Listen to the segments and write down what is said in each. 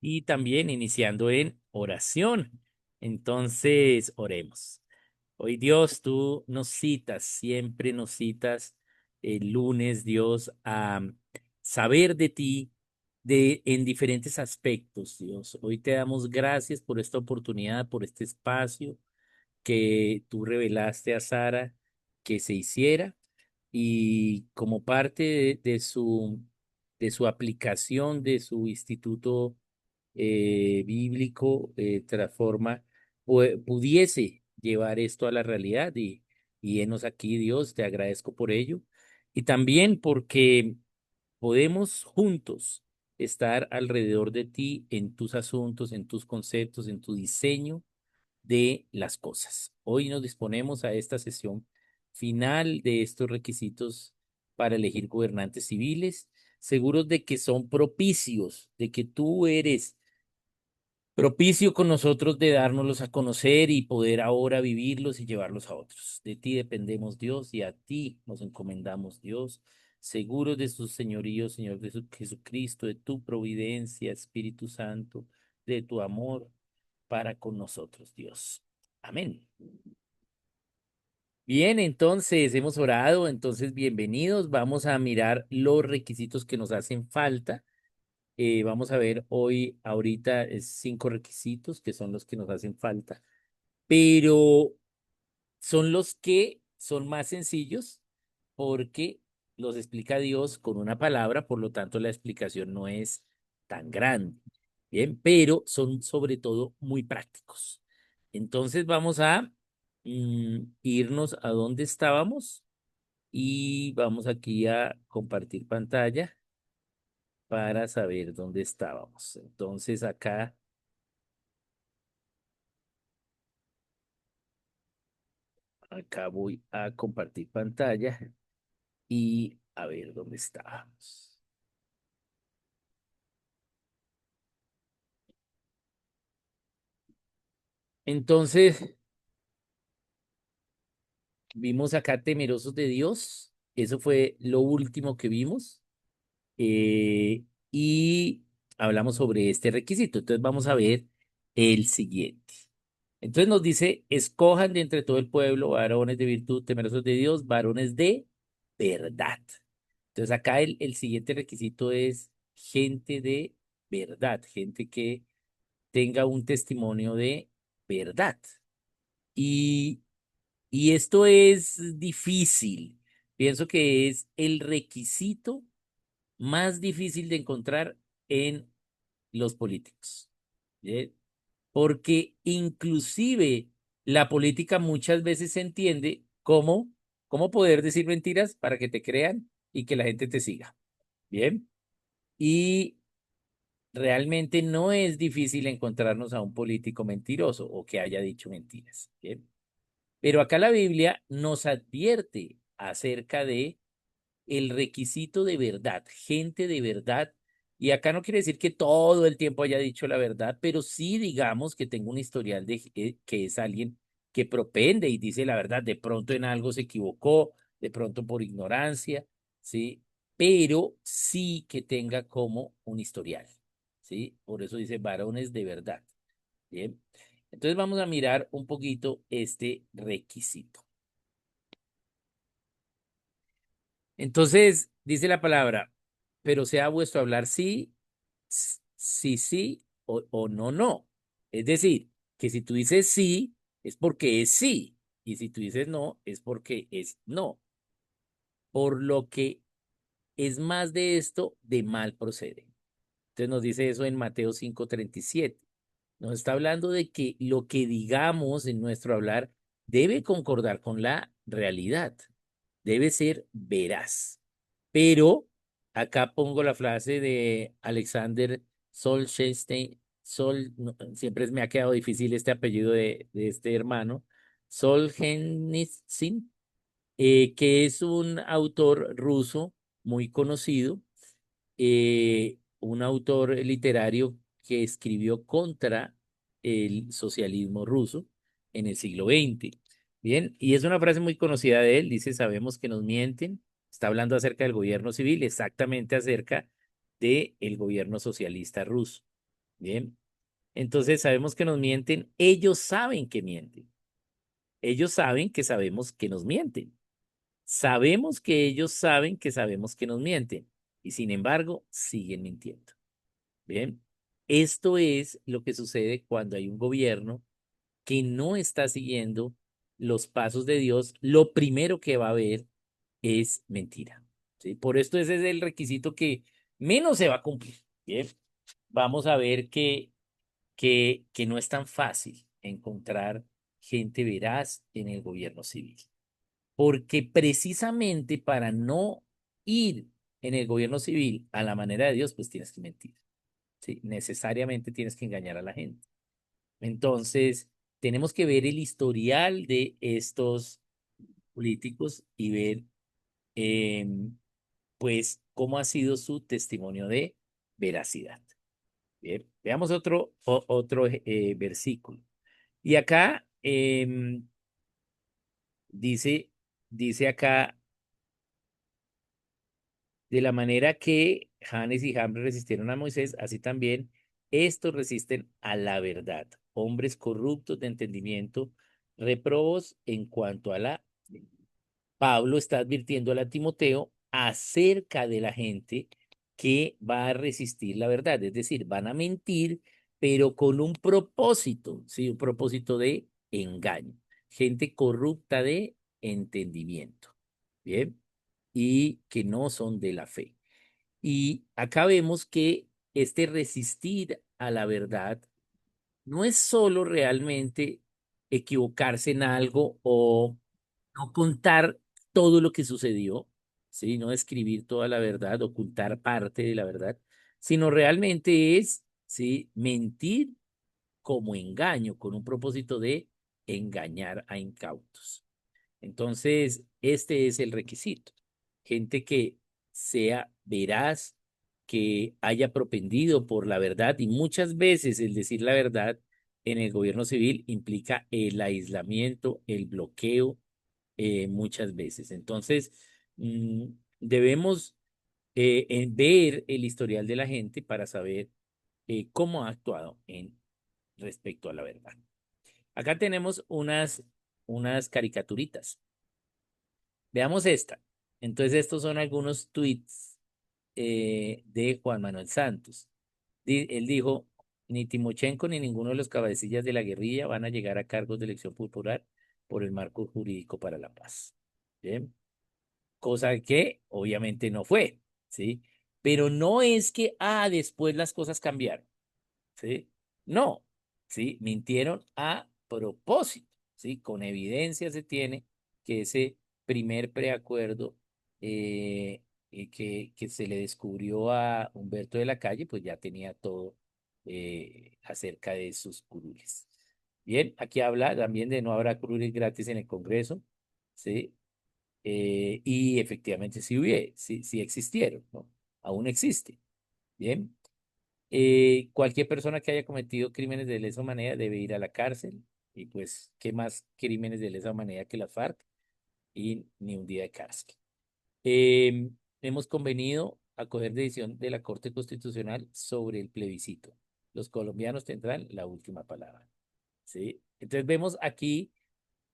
y también iniciando en oración. Entonces, oremos. Hoy Dios, tú nos citas, siempre nos citas el lunes, Dios, a saber de ti en diferentes aspectos, Dios. Hoy te damos gracias por esta oportunidad, por este espacio que tú revelaste a Sara que se hiciera y como parte de su aplicación, de su instituto bíblico, transforma, pudiese llevar esto a la realidad y enos aquí, Dios, te agradezco por ello. Y también porque podemos juntos estar alrededor de ti en tus asuntos, en tus conceptos, en tu diseño de las cosas. Hoy nos disponemos a esta sesión final de estos requisitos para elegir gobernantes civiles, seguros de que son propicios, de que tú eres propicio con nosotros de dárnoslos a conocer y poder ahora vivirlos y llevarlos a otros. De ti dependemos, Dios, y a ti nos encomendamos, Dios, seguros de su señorío, Señor Jesucristo, de tu providencia, Espíritu Santo, de tu amor para con nosotros, Dios. Amén. Bien, entonces hemos orado, entonces bienvenidos. Vamos a mirar los requisitos que nos hacen falta. Vamos a ver hoy, ahorita, 5 requisitos que son los que nos hacen falta, pero son los que son más sencillos porque los explica Dios con una palabra, por lo tanto la explicación no es tan grande. Bien, pero son sobre todo muy prácticos. Entonces vamos a irnos a donde estábamos y vamos aquí a compartir pantalla para saber dónde estábamos. Entonces acá voy a compartir pantalla y a ver dónde estábamos. Entonces, vimos acá temerosos de Dios. Eso fue lo último que vimos. Y hablamos sobre este requisito. Entonces, vamos a ver el siguiente. Entonces nos dice, escojan de entre todo el pueblo varones de virtud, temerosos de Dios, varones de verdad. Entonces acá el siguiente requisito es gente de verdad, gente que tenga un testimonio de verdad. Y, y esto es difícil. Pienso que es el requisito más difícil de encontrar en los políticos. ¿Bien? Porque inclusive la política muchas veces se entiende como cómo poder decir mentiras para que te crean y que la gente te siga. Bien. Y realmente no es difícil encontrarnos a un político mentiroso o que haya dicho mentiras. Bien. Pero acá la Biblia nos advierte acerca de el requisito de verdad, gente de verdad. Y acá no quiere decir que todo el tiempo haya dicho la verdad, pero sí digamos que tengo un historial de que es alguien que propende y dice la verdad. De pronto en algo se equivocó, de pronto por ignorancia, ¿sí? Pero sí que tenga como un historial, ¿sí? Por eso dice varones de verdad. Bien. Entonces vamos a mirar un poquito este requisito. Entonces, dice la palabra, pero sea vuestro hablar sí, sí, sí o no, no. Es decir, que si tú dices sí, es porque es sí. Y si tú dices no, es porque es no. Por lo que es más de esto, de mal procede. Entonces nos dice eso en Mateo 5:37. Nos está hablando de que lo que digamos en nuestro hablar debe concordar con la realidad, debe ser veraz. Pero acá pongo la frase de Alexander Solzhenitsyn. Siempre me ha quedado difícil este apellido de este hermano, Solzhenitsyn, que es un autor ruso muy conocido, un autor literario que escribió contra el socialismo ruso en el siglo XX. Bien, y es una frase muy conocida de él, dice, sabemos que nos mienten, está hablando acerca del gobierno civil, exactamente acerca del gobierno socialista ruso. Bien. Entonces sabemos que nos mienten, ellos saben que mienten. Ellos saben que sabemos que nos mienten. Sabemos que ellos saben que sabemos que nos mienten. Y sin embargo, siguen mintiendo. Bien. Esto es lo que sucede cuando hay un gobierno que no está siguiendo los pasos de Dios. Lo primero que va a haber es mentira. ¿Sí? Por esto ese es el requisito que menos se va a cumplir. Bien. Vamos a ver que no es tan fácil encontrar gente veraz en el gobierno civil. Porque precisamente para no ir en el gobierno civil a la manera de Dios, pues tienes que mentir. ¿Sí? Necesariamente tienes que engañar a la gente. Entonces, tenemos que ver el historial de estos políticos y ver, pues, cómo ha sido su testimonio de veracidad. Bien, veamos otro versículo. Y acá dice, dice acá, de la manera que Janes y Jambres resistieron a Moisés, así también estos resisten a la verdad. Hombres corruptos de entendimiento, reprobos en cuanto a la... Pablo está advirtiendo a Timoteo acerca de la gente que va a resistir la verdad, es decir, van a mentir, pero con un propósito, ¿sí? Un propósito de engaño. Gente corrupta de entendimiento, ¿bien? Y que no son de la fe. Y acá vemos que este resistir a la verdad no es solo realmente equivocarse en algo o no contar todo lo que sucedió, ¿sí? No escribir toda la verdad, ocultar parte de la verdad, sino realmente es, ¿sí? Mentir como engaño, con un propósito de engañar a incautos. Entonces, este es el requisito. Gente que sea veraz, que haya propendido por la verdad y muchas veces el decir la verdad en el gobierno civil implica el aislamiento, el bloqueo, muchas veces. Entonces, mm, debemos ver el historial de la gente para saber cómo ha actuado en respecto a la verdad. Acá tenemos unas caricaturitas. Veamos esta. Entonces, estos son algunos tweets de Juan Manuel Santos. Él dijo, ni Timochenko ni ninguno de los cabecillas de la guerrilla van a llegar a cargos de elección popular por el marco jurídico para la paz. Bien, cosa que obviamente no fue, ¿sí? Pero no es que, después las cosas cambiaron. ¿Sí? No, ¿sí? Mintieron a propósito, ¿sí? Con evidencia se tiene que ese primer preacuerdo que se le descubrió a Humberto de la Calle, pues ya tenía todo acerca de sus curules. Bien, aquí habla también de no habrá curules gratis en el Congreso, ¿sí? Y efectivamente sí existieron, ¿no? Aún existe. Bien, cualquier persona que haya cometido crímenes de lesa humanidad debe ir a la cárcel. Y pues, ¿qué más crímenes de lesa humanidad que la FARC? Y ni un día de cárcel. Hemos convenido acoger decisión de la Corte Constitucional sobre el plebiscito. Los colombianos tendrán la última palabra. ¿Sí? Entonces vemos aquí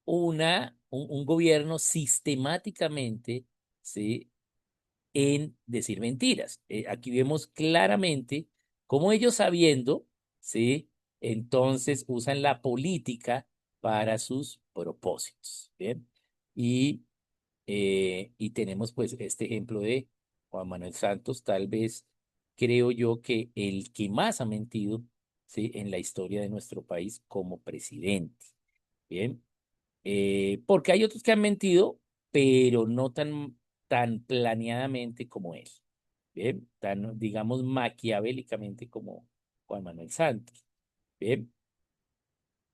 un gobierno sistemáticamente, ¿sí? En decir mentiras. Aquí vemos claramente cómo ellos sabiendo, ¿sí? Entonces usan la política para sus propósitos, ¿bien? Y, y tenemos pues este ejemplo de Juan Manuel Santos, tal vez creo yo que el que más ha mentido, ¿sí? En la historia de nuestro país como presidente, ¿bien? Porque hay otros que han mentido, pero no tan planeadamente como él, ¿bien? Tan, digamos, maquiavélicamente como Juan Manuel Santos, ¿bien?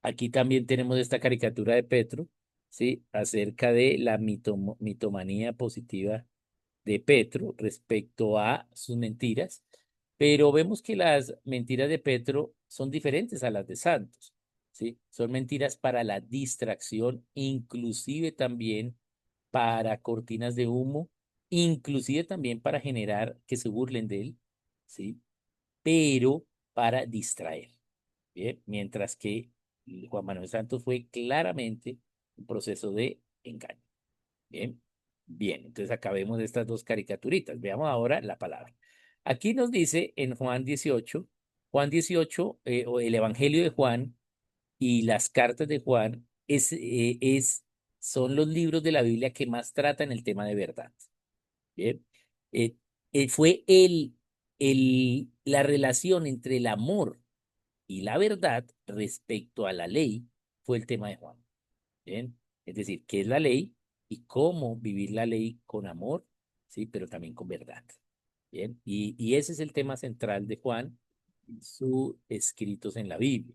Aquí también tenemos esta caricatura de Petro, ¿sí? Acerca de la mitomanía positiva de Petro respecto a sus mentiras, pero vemos que las mentiras de Petro son diferentes a las de Santos, ¿sí? Son mentiras para la distracción, inclusive también para cortinas de humo, inclusive también para generar que se burlen de él, ¿sí? Pero para distraer. Bien, mientras que Juan Manuel Santos fue claramente un proceso de engaño. Bien, bien, entonces acabemos de estas dos caricaturitas. Veamos ahora la palabra. Aquí nos dice en Juan 18, o el Evangelio de Juan y las cartas de Juan son los libros de la Biblia que más tratan el tema de verdad. Bien, eh, fue la relación entre el amor y la verdad respecto a la ley fue el tema de Juan. Bien, es decir, qué es la ley y cómo vivir la ley con amor, sí, pero también con verdad. Bien, y ese es el tema central de Juan y sus escritos en la Biblia.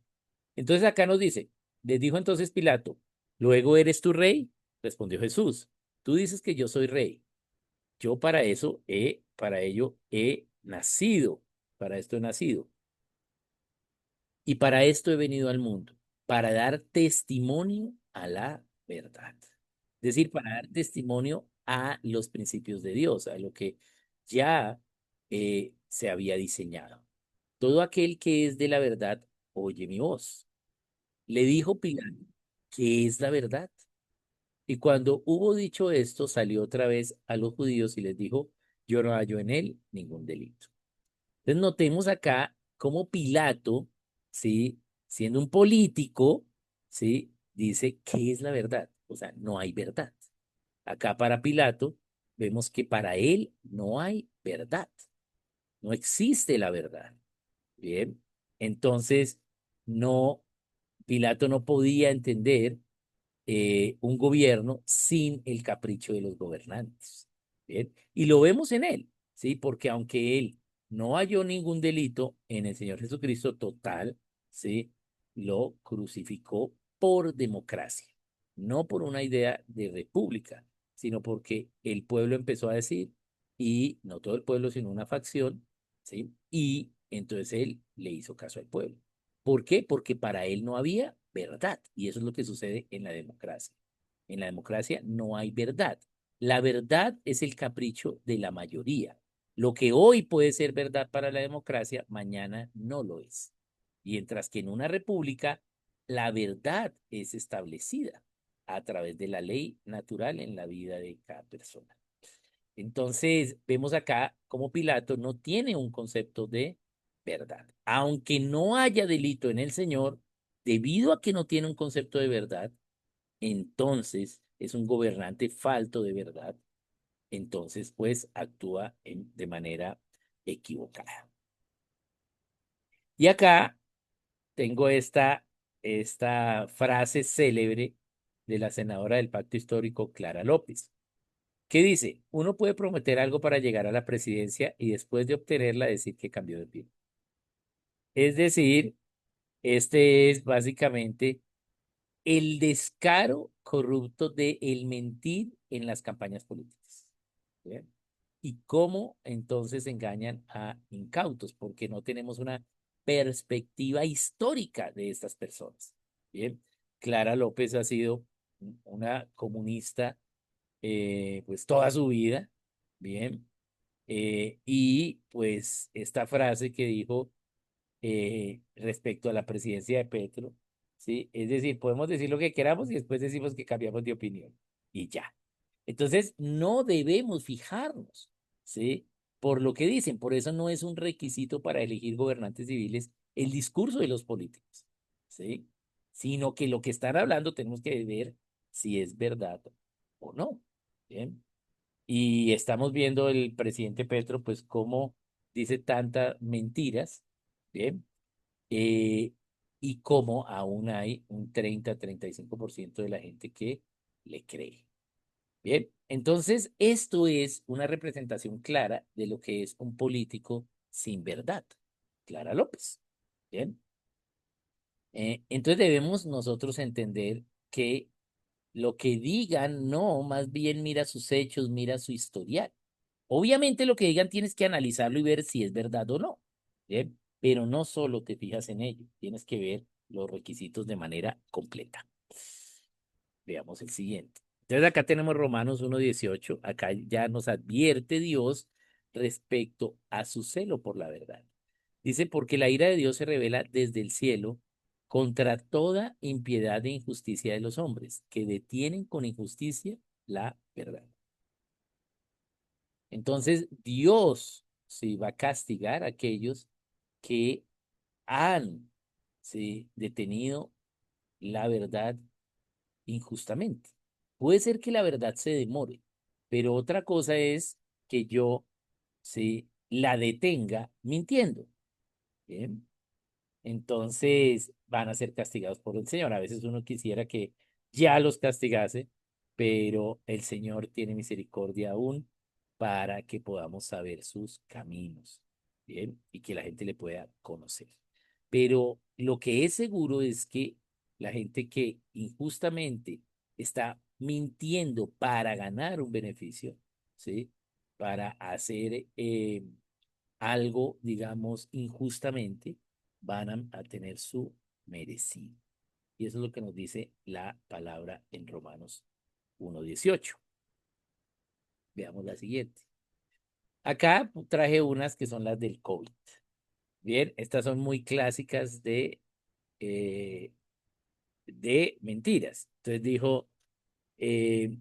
Entonces acá nos dice, les dijo entonces Pilato, luego eres tu rey, respondió Jesús, tú dices que yo soy rey. Yo para ello he nacido, para esto he nacido. Y para esto he venido al mundo, para dar testimonio a la verdad. Es decir, para dar testimonio a los principios de Dios, a lo que ya se había diseñado. Todo aquel que es de la verdad, oye mi voz. Le dijo Pilato, ¿qué es la verdad? Y cuando hubo dicho esto, salió otra vez a los judíos y les dijo, yo no hallo en él ningún delito. Entonces notemos acá cómo Pilato, ¿sí? Siendo un político, ¿sí? Dice, ¿qué es la verdad? O sea, no hay verdad. Acá para Pilato vemos que para él no hay verdad, no existe la verdad. Bien, entonces no, Pilato no podía entender un gobierno sin el capricho de los gobernantes. ¿Bien? Y lo vemos en él, ¿sí? Porque aunque él no halló ningún delito en el Señor Jesucristo total, ¿sí? Lo crucificó por democracia, no por una idea de república, sino porque el pueblo empezó a decir, y no todo el pueblo, sino una facción, ¿sí? Y entonces él le hizo caso al pueblo. ¿Por qué? Porque para él no había verdad. Y eso es lo que sucede en la democracia. En la democracia no hay verdad. La verdad es el capricho de la mayoría. Lo que hoy puede ser verdad para la democracia, mañana no lo es. Mientras que en una república, la verdad es establecida a través de la ley natural en la vida de cada persona. Entonces, vemos acá cómo Pilato no tiene un concepto de verdad. Aunque no haya delito en el Señor, debido a que no tiene un concepto de verdad, entonces es un gobernante falto de verdad. Entonces, pues actúa de manera equivocada. Y acá tengo esta frase célebre de la senadora del Pacto Histórico, Clara López. ¿Qué dice? Uno puede prometer algo para llegar a la presidencia y después de obtenerla decir que cambió de opinión. Es decir, este es básicamente el descaro corrupto de el mentir en las campañas políticas. ¿Bien? Y cómo entonces engañan a incautos, porque no tenemos una perspectiva histórica de estas personas. Bien, Clara López ha sido una comunista pues toda su vida, bien, y pues esta frase que dijo respecto a la presidencia de Petro, ¿sí? Es decir, podemos decir lo que queramos y después decimos que cambiamos de opinión y ya. Entonces, no debemos fijarnos, ¿sí? Por lo que dicen, por eso no es un requisito para elegir gobernantes civiles el discurso de los políticos, ¿sí? Sino que lo que están hablando tenemos que ver si es verdad o no, ¿bien? Y estamos viendo el presidente Petro, pues, cómo dice tantas mentiras, ¿bien? Eh, y cómo aún hay un 30-35% de la gente que le cree. Bien, entonces esto es una representación clara de lo que es un político sin verdad. Clara López. Bien, entonces debemos nosotros entender que lo que digan, no, más bien mira sus hechos, mira su historial. Obviamente lo que digan tienes que analizarlo y ver si es verdad o no, ¿bien? Pero no solo te fijas en ello, tienes que ver los requisitos de manera completa. Veamos el siguiente. Entonces acá tenemos Romanos 1:18, acá ya nos advierte Dios respecto a su celo por la verdad. Dice, porque la ira de Dios se revela desde el cielo contra toda impiedad e injusticia de los hombres, que detienen con injusticia la verdad. Entonces, Dios sí va a castigar a aquellos que han sí, detenido la verdad injustamente. Puede ser que la verdad se demore, pero otra cosa es que yo sí la detenga mintiendo. ¿Bien? Entonces van a ser castigados por el Señor. A veces uno quisiera que ya los castigase, pero el Señor tiene misericordia aún para que podamos saber sus caminos, ¿bien? Y que la gente le pueda conocer. Pero lo que es seguro es que la gente que injustamente está mintiendo para ganar un beneficio, ¿sí? Para hacer algo, digamos, injustamente, van a tener su merecido. Y eso es lo que nos dice la palabra en Romanos 1:18. Veamos la siguiente. Acá traje unas que son las del COVID. Bien, estas son muy clásicas eh, de mentiras. Entonces dijo, eh,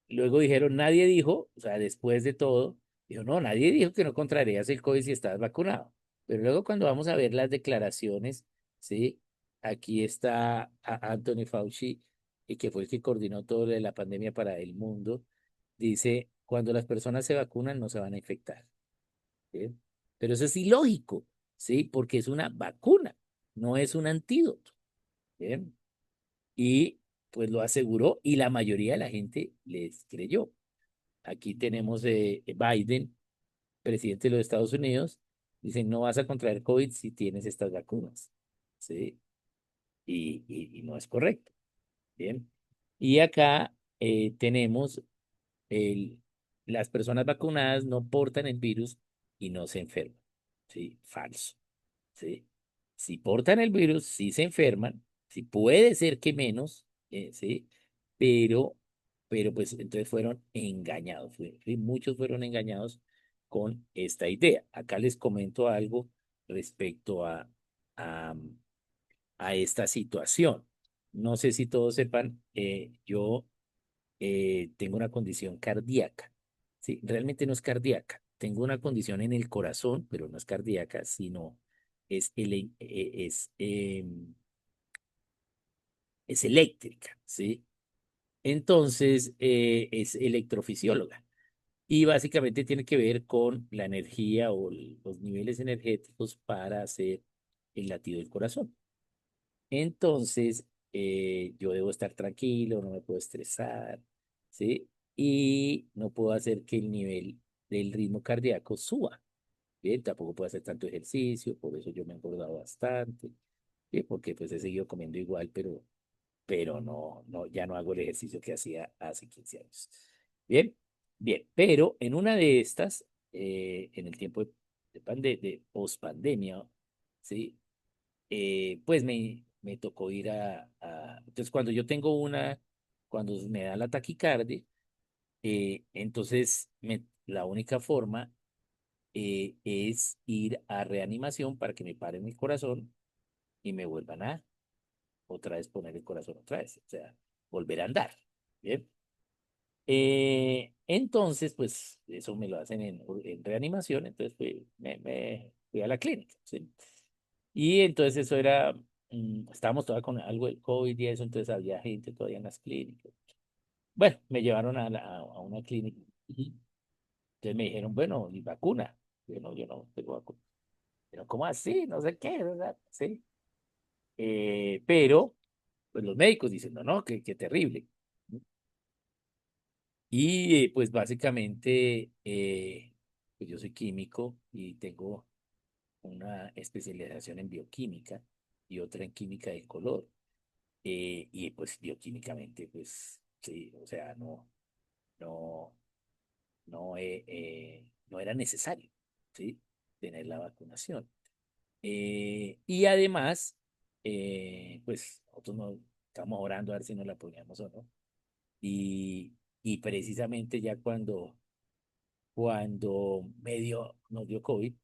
luego dijeron, nadie dijo, o sea, después de todo, dijo, no, nadie dijo que no contraerías el COVID si estás vacunado. Pero luego cuando vamos a ver las declaraciones, ¿sí? Aquí está Anthony Fauci, y que fue el que coordinó todo lo de la pandemia para el mundo, dice, cuando las personas se vacunan no se van a infectar. ¿Sí? Pero eso es ilógico, ¿sí? Porque es una vacuna, no es un antídoto. ¿Bien? Y pues lo aseguró y la mayoría de la gente les creyó. Aquí tenemos Biden, presidente de los Estados Unidos, dice, no vas a contraer COVID si tienes estas vacunas. ¿Sí? Y no es correcto. Bien. Y acá tenemos el, las personas vacunadas no portan el virus y no se enferman. ¿Sí? Falso. ¿Sí? Si portan el virus, sí se enferman, sí puede ser que menos, ¿sí? Pero, pero pues entonces fueron engañados, ¿sí? Muchos fueron engañados con esta idea. Acá les comento algo respecto a, a esta situación. No sé si todos sepan, yo tengo una condición cardíaca. Sí, realmente no es cardíaca. Tengo una condición en el corazón, pero no es cardíaca, sino es, es eléctrica, ¿sí? Entonces, es electrofisióloga. Y básicamente tiene que ver con la energía o los niveles energéticos para hacer el latido del corazón. Entonces, yo debo estar tranquilo, no me puedo estresar, ¿sí? Y no puedo hacer que el nivel del ritmo cardíaco suba, ¿bien? Tampoco puedo hacer tanto ejercicio, por eso yo me he engordado bastante, ¿sí? Porque pues he seguido comiendo igual, pero no, ya no hago el ejercicio que hacía hace 15 años. Bien, bien, pero en una de estas, en el tiempo de pospandemia, ¿sí? Pues me tocó ir Entonces, cuando yo tengo cuando me da la taquicardia, entonces la única forma es ir a reanimación para que me paren el corazón y me vuelvan a otra vez poner el corazón otra vez, o sea, volver a andar. Bien. Entonces, pues eso me lo hacen en reanimación, entonces me fui a la clínica, ¿sí? Y entonces eso era, estábamos todavía con algo del COVID y eso, entonces había gente todavía en las clínicas. Bueno, me llevaron a una clínica y entonces me dijeron, bueno, ¿y vacuna? Yo no tengo vacuna. Pero ¿cómo así? No sé qué, ¿verdad? Sí. Pero, pues los médicos dicen, no, no, qué terrible. Y pues básicamente, pues yo soy químico y tengo una especialización en bioquímica y otra en química del color. Y pues bioquímicamente, pues sí, o sea, no, no era necesario, ¿sí? Tener la vacunación. Y además, pues nosotros no estamos orando a ver si nos la poníamos o no. Y, y precisamente ya cuando nos dio COVID,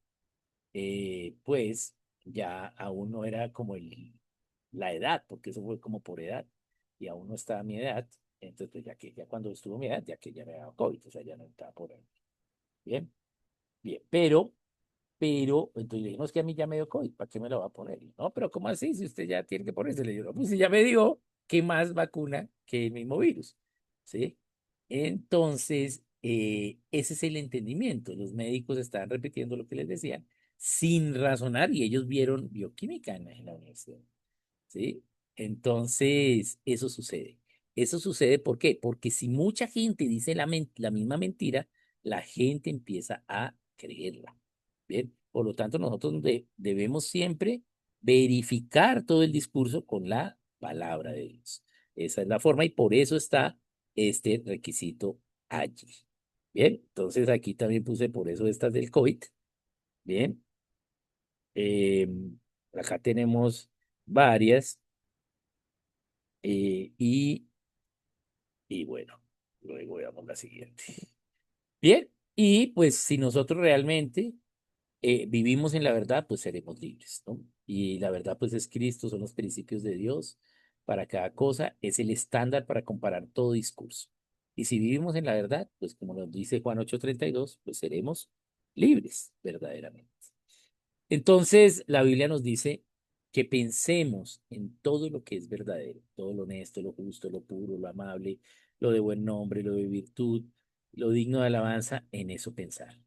pues ya aún no era como la edad, porque eso fue como por edad, y aún no estaba mi edad, entonces pues ya cuando estuvo mi edad, ya que ya me daba COVID, o sea, ya no estaba por ahí. Bien, bien, pero, entonces le dije, no, es que a mí ya me dio COVID, ¿para qué me lo va a poner? Y, no, pero ¿cómo así? Si usted ya tiene que ponerse, le digo, no, pues si ya me dio, ¿qué más vacuna que el mismo virus? ¿Sí? Entonces, ese es el entendimiento. Los médicos estaban repitiendo lo que les decían sin razonar y ellos vieron bioquímica en la universidad. ¿Sí? Entonces, eso sucede. Eso sucede, ¿por qué? Porque si mucha gente dice la misma mentira, la gente empieza a creerla. Bien, por lo tanto, nosotros debemos siempre verificar todo el discurso con la palabra de Dios. Esa es la forma y por eso está este requisito allí. Bien, entonces aquí también puse por eso estas del COVID. Bien, eh, acá tenemos varias. Eh, y, y bueno, luego veamos la siguiente. Bien, y pues si nosotros realmente vivimos en la verdad, pues seremos libres, ¿no? Y la verdad, pues es Cristo, son los principios de Dios para cada cosa, es el estándar para comparar todo discurso. Y si vivimos en la verdad, pues como nos dice Juan 8:32, pues seremos libres verdaderamente. Entonces, la Biblia nos dice que pensemos en todo lo que es verdadero, todo lo honesto, lo justo, lo puro, lo amable, lo de buen nombre, lo de virtud, lo digno de alabanza, en eso pensar.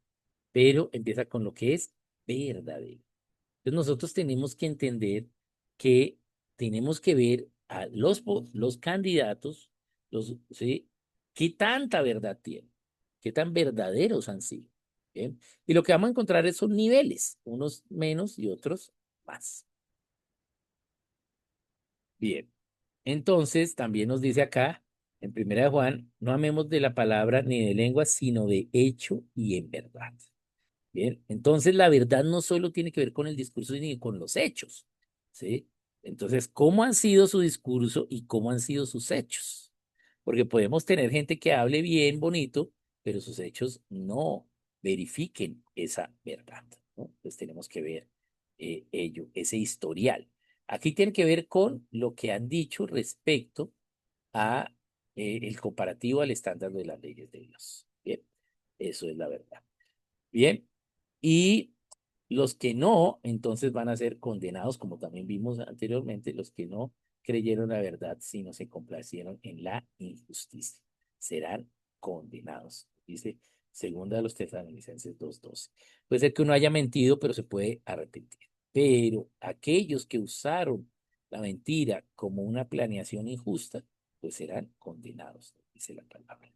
Pero empieza con lo que es verdadero. Entonces, nosotros tenemos que entender que tenemos que ver a los candidatos, ¿sí? ¿Qué tanta verdad tienen? ¿Qué tan verdaderos han sido? ¿Bien? Y lo que vamos a encontrar son niveles, unos menos y otros más. Bien. Entonces, también nos dice acá, en Primera de Juan, no amemos de la palabra ni de lengua, sino de hecho y en verdad. Bien, entonces la verdad no solo tiene que ver con el discurso, sino con los hechos, ¿sí? Entonces, ¿cómo han sido su discurso y cómo han sido sus hechos? Porque podemos tener gente que hable bien, bonito, pero sus hechos no verifiquen esa verdad, ¿no? Entonces tenemos que ver ello, ese historial. Aquí tiene que ver con lo que han dicho respecto a el comparativo al estándar de las leyes de Dios. Bien, eso es la verdad. Bien, y los que no, entonces van a ser condenados, como también vimos anteriormente, los que no creyeron la verdad, sino se complacieron en la injusticia. Serán condenados. Dice segunda de los Tesalonicenses 2:12. Puede ser que uno haya mentido, pero se puede arrepentir. Pero aquellos que usaron la mentira como una planeación injusta, pues serán condenados, dice la palabra.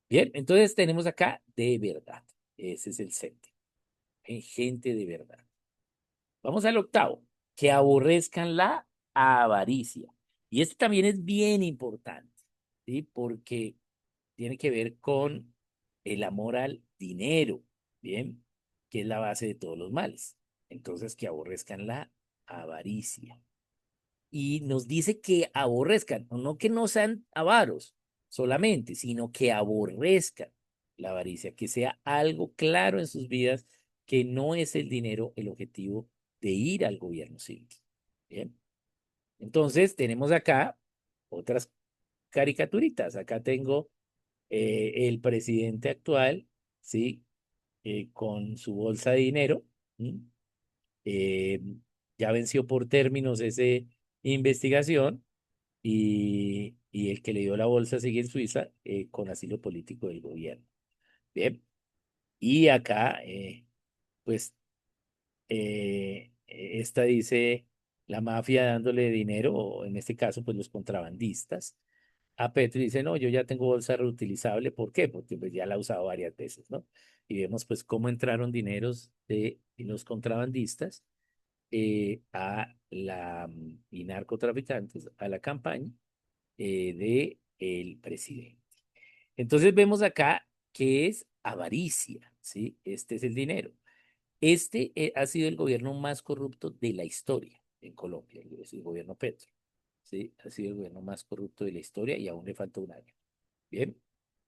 Bien, entonces tenemos acá de verdad. Ese es el séptimo. Gente de verdad. Vamos al octavo, que aborrezcan la avaricia. Y este también es bien importante, ¿sí? Porque tiene que ver con el amor al dinero, ¿bien? Que es la base de todos los males. Entonces, que aborrezcan la avaricia. Y nos dice que aborrezcan, no que no sean avaros solamente, sino que aborrezcan la avaricia, que sea algo claro en sus vidas, que no es el dinero el objetivo de ir al gobierno civil. Bien, entonces tenemos acá otras caricaturitas. Acá tengo el presidente actual, ¿sí? Con su bolsa de dinero. ¿Mm? Eh, ya venció por términos esa investigación y el que le dio la bolsa sigue en Suiza con asilo político del gobierno. Bien, y acá, pues, esta dice la mafia dándole dinero, o en este caso, pues los contrabandistas. A Petro y dice, no, yo ya tengo bolsa reutilizable. ¿Por qué? Porque pues, ya la he usado varias veces, ¿no? Y vemos pues cómo entraron dineros de los contrabandistas y narcotraficantes a la campaña de el presidente. Entonces vemos acá que es avaricia, ¿sí? Este es el dinero. Este ha sido el gobierno más corrupto de la historia en Colombia, es el gobierno Petro, ¿sí? Ha sido el gobierno más corrupto de la historia y aún le falta un año. Bien,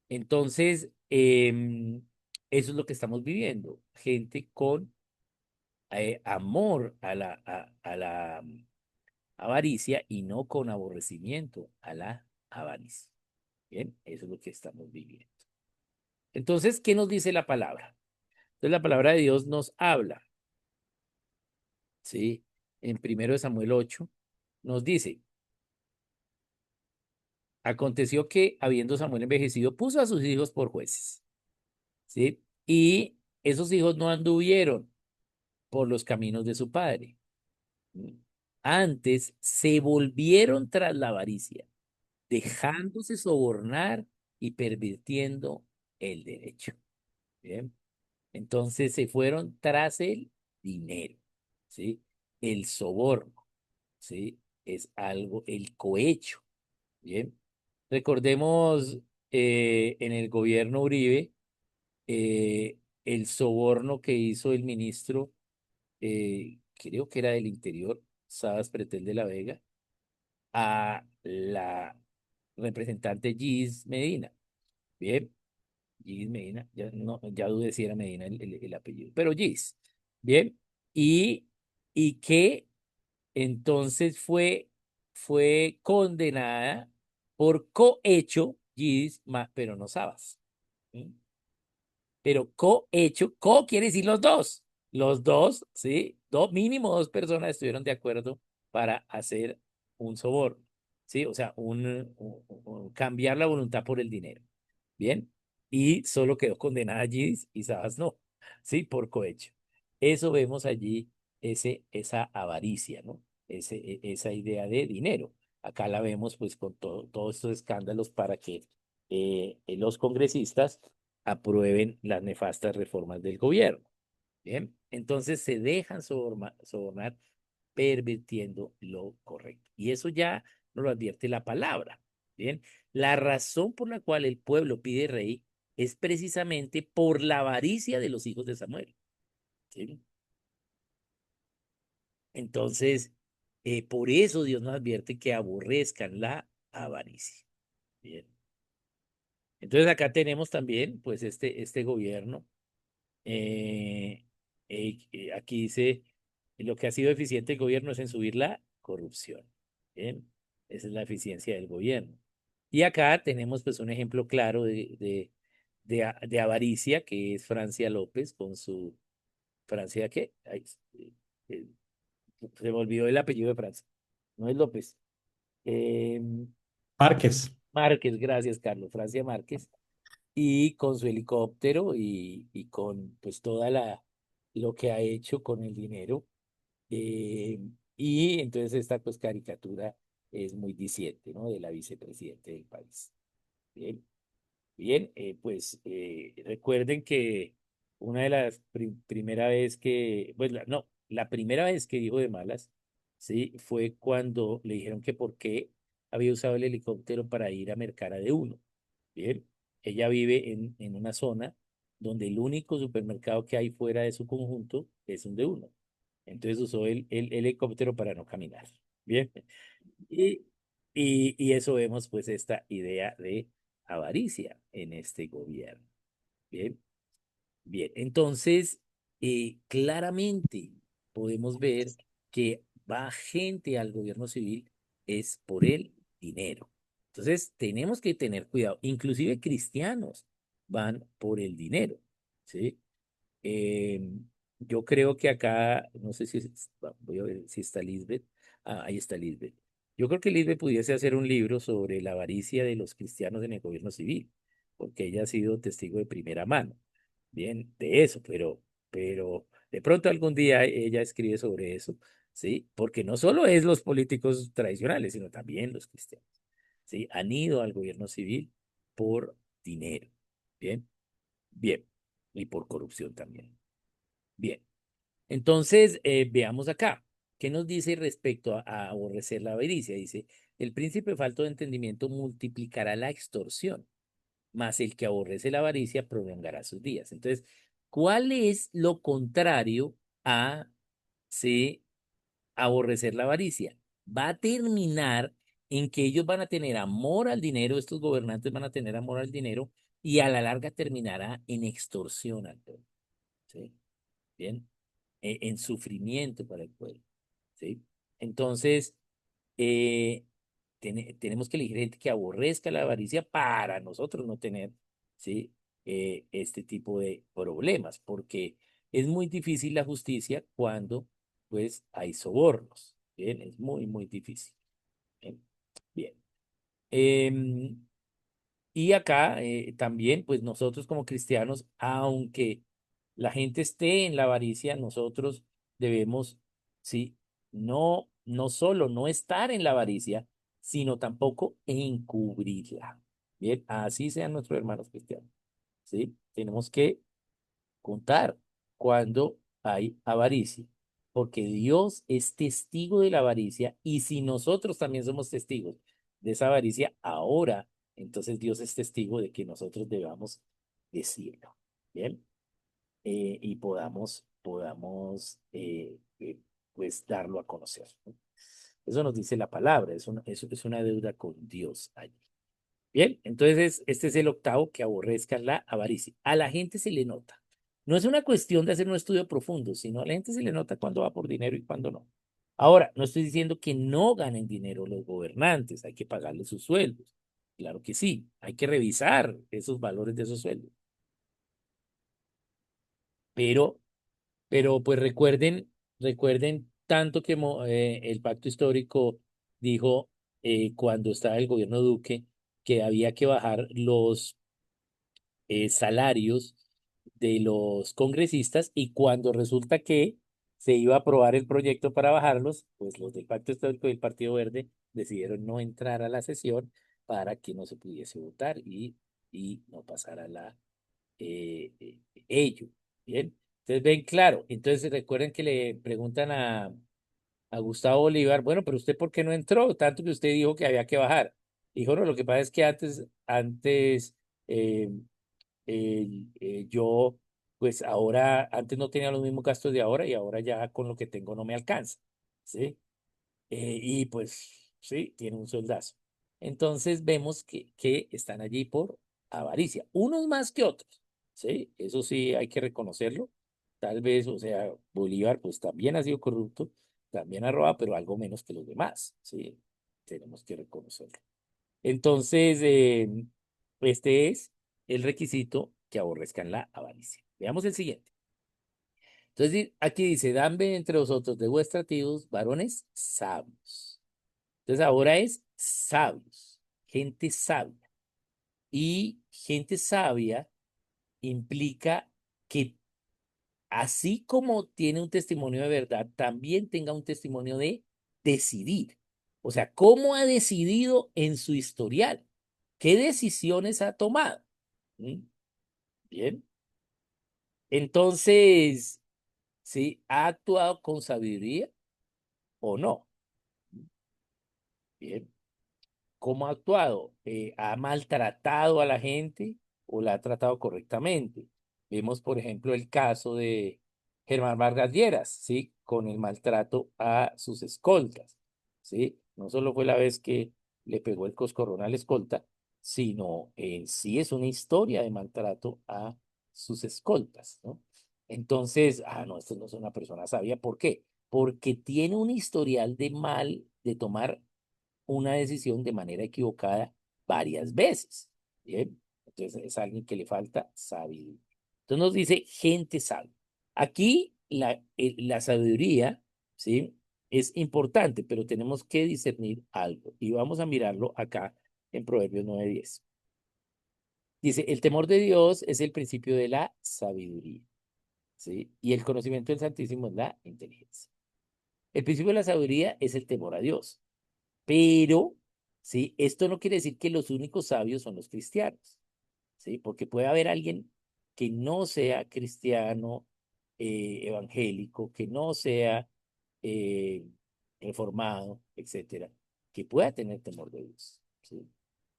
entonces, eso es lo que estamos viviendo. Gente con amor a la avaricia y no con aborrecimiento a la avaricia. Bien, eso es lo que estamos viviendo. Entonces, ¿qué nos dice la palabra? Entonces, la palabra de Dios nos habla, ¿sí? En 1 Samuel 8 nos dice, aconteció que, habiendo Samuel envejecido, puso a sus hijos por jueces, ¿sí? Y esos hijos no anduvieron por los caminos de su padre. Antes se volvieron tras la avaricia, dejándose sobornar y pervirtiendo el derecho. Bien. Entonces se fueron tras el dinero, ¿sí? El soborno, ¿sí? Es algo, el cohecho, ¿bien? Recordemos en el gobierno Uribe, el soborno que hizo el ministro, creo que era del Interior, Sabas Pretel de la Vega, a la representante Gis Medina, ¿bien? Gis Medina, ya, no, ya dudé si era Medina el apellido, pero Gis, ¿bien? Y, y que entonces fue condenada por cohecho Gis, pero no Sabas. ¿Sí? Pero cohecho, co quiere decir los dos. Los dos, ¿sí? Mínimo dos personas estuvieron de acuerdo para hacer un soborno, ¿sí? O sea, cambiar la voluntad por el dinero. Bien, y solo quedó condenada Gis y Sabas no, sí, por cohecho. Eso vemos allí, esa avaricia, ¿no? Esa idea de dinero. Acá la vemos pues con todos estos escándalos para que los congresistas aprueben las nefastas reformas del gobierno. Bien, entonces se dejan sobornar pervirtiendo lo correcto. Y eso ya nos lo advierte la palabra. Bien, la razón por la cual el pueblo pide rey es precisamente por la avaricia de los hijos de Samuel. ¿Sí? Entonces, por eso Dios nos advierte que aborrezcan la avaricia. Bien. Entonces acá tenemos también, pues, este gobierno. Eh, Aquí dice, lo que ha sido eficiente el gobierno es en subir la corrupción. Bien, esa es la eficiencia del gobierno. Y acá tenemos pues un ejemplo claro de avaricia, que es Francia López con su, ¿Francia qué? Ay, eh, se me olvidó el apellido de Francia. No es López. Eh, Márquez. Márquez, gracias, Carlos. Francia Márquez y con su helicóptero y con pues lo que ha hecho con el dinero. eh, y entonces esta pues caricatura es muy diciente, ¿no? De la vicepresidente del país. Bien, bien, pues recuerden que una de las primera vez que, pues no, la primera vez que dijo de malas, sí, fue cuando le dijeron que por qué había usado el helicóptero para ir a Mercara de Uno. Bien, ella vive en una zona donde el único supermercado que hay fuera de su conjunto es un de uno. Entonces usó el helicóptero para no caminar. Bien, y, y eso vemos pues esta idea de avaricia en este gobierno. Bien, bien. Entonces, claramente podemos ver que va gente al gobierno civil es por el dinero. Entonces, tenemos que tener cuidado. Inclusive cristianos van por el dinero, ¿sí? Eh, yo creo que acá, no sé si, voy a ver si está Lisbeth. Ah, ahí está Lisbeth. Yo creo que Lisbeth pudiese hacer un libro sobre la avaricia de los cristianos en el gobierno civil, porque ella ha sido testigo de primera mano. Bien, de eso, pero de pronto algún día ella escribe sobre eso, ¿sí? Porque no solo es los políticos tradicionales, sino también los cristianos, ¿sí? Han ido al gobierno civil por dinero. Bien, bien, y por corrupción también. Bien, entonces veamos acá. ¿Qué nos dice respecto a aborrecer la avaricia? Dice, el príncipe falto de entendimiento multiplicará la extorsión, mas el que aborrece la avaricia prolongará sus días. Entonces, ¿cuál es lo contrario a sí, aborrecer la avaricia? Va a terminar en que ellos van a tener amor al dinero, estos gobernantes van a tener amor al dinero y a la larga terminará en extorsión al pueblo. ¿Sí? Bien. en sufrimiento para el pueblo, ¿sí? Entonces, eh, tenemos que elegir gente que aborrezca la avaricia para nosotros no tener, ¿sí? Este tipo de problemas, porque es muy difícil la justicia cuando, pues, hay sobornos, ¿bien? Es muy, muy difícil. Bien. Bien. Em, y acá también, pues nosotros como cristianos, aunque la gente esté en la avaricia, nosotros debemos, sí, no solo no estar en la avaricia, sino tampoco encubrirla. Bien, así sean nuestros hermanos cristianos, ¿sí? Tenemos que contar cuando hay avaricia, porque Dios es testigo de la avaricia y si nosotros también somos testigos de esa avaricia, ahora entonces Dios es testigo de que nosotros debamos decirlo, ¿bien? Y podamos pues darlo a conocer, ¿no? Eso nos dice la palabra, es una deuda con Dios allí. Bien, entonces este es el octavo, que aborrezcan la avaricia. A la gente se le nota. No es una cuestión de hacer un estudio profundo, sino a la gente se le nota cuando va por dinero y cuando no. Ahora, no estoy diciendo que no ganen dinero los gobernantes, hay que pagarles sus sueldos. Claro que sí, hay que revisar esos valores de esos sueldos. Pero, pero pues recuerden tanto que el pacto histórico dijo cuando estaba el gobierno Duque que había que bajar los salarios de los congresistas y cuando resulta que se iba a aprobar el proyecto para bajarlos, pues los del Pacto Histórico del Partido Verde decidieron no entrar a la sesión para que no se pudiese votar y no pasara ello. Bien, entonces ven claro, entonces recuerden que le preguntan a Gustavo Bolívar, bueno, pero usted ¿por qué no entró? Tanto que usted dijo que había que bajar. Dijo, no, lo que pasa es que antes eh, yo, pues ahora, antes no tenía los mismos gastos de ahora y ahora ya con lo que tengo no me alcanza, ¿sí? Y pues, sí, tiene un soldazo. Entonces vemos que están allí por avaricia, unos más que otros, ¿sí? Eso sí hay que reconocerlo. Tal vez, o sea, Bolívar pues también ha sido corrupto, también ha robado, pero algo menos que los demás, ¿sí? Tenemos que reconocerlo. Entonces, este es el requisito que aborrezcan la avaricia. Veamos el siguiente. Entonces, aquí dice, dame entre vosotros de vuestras tribus varones sabios. Entonces, ahora es sabios, gente sabia. Y gente sabia implica que así como tiene un testimonio de verdad, también tenga un testimonio de decidir. O sea, ¿cómo ha decidido en su historial? ¿Qué decisiones ha tomado? ¿Mm? Bien. Entonces, ¿sí? ¿Ha actuado con sabiduría o no? Bien. ¿Cómo ha actuado? ¿Ha maltratado a la gente o la ha tratado correctamente? Vemos, por ejemplo, el caso de Germán Vargas Lleras, ¿sí? Con el maltrato a sus escoltas, ¿sí? No solo fue la vez que le pegó el coscorrón al escolta, sino en sí es una historia de maltrato a sus escoltas, ¿no? Entonces, no, esto no es una persona sabia. ¿Por qué? Porque tiene un historial de tomar una decisión de manera equivocada varias veces. Bien, entonces es alguien que le falta sabiduría. Entonces nos dice gente sabia. Aquí la sabiduría, ¿sí? Es importante, pero tenemos que discernir algo. Y vamos a mirarlo acá en Proverbios 9:10. Dice, el temor de Dios es el principio de la sabiduría, ¿sí? Y el conocimiento del Santísimo es la inteligencia. El principio de la sabiduría es el temor a Dios. Pero, ¿sí? Esto no quiere decir que los únicos sabios son los cristianos, ¿sí? Porque puede haber alguien que no sea cristiano, evangélico, que no sea eh, reformado, etcétera, que pueda tener temor de Dios, ¿sí?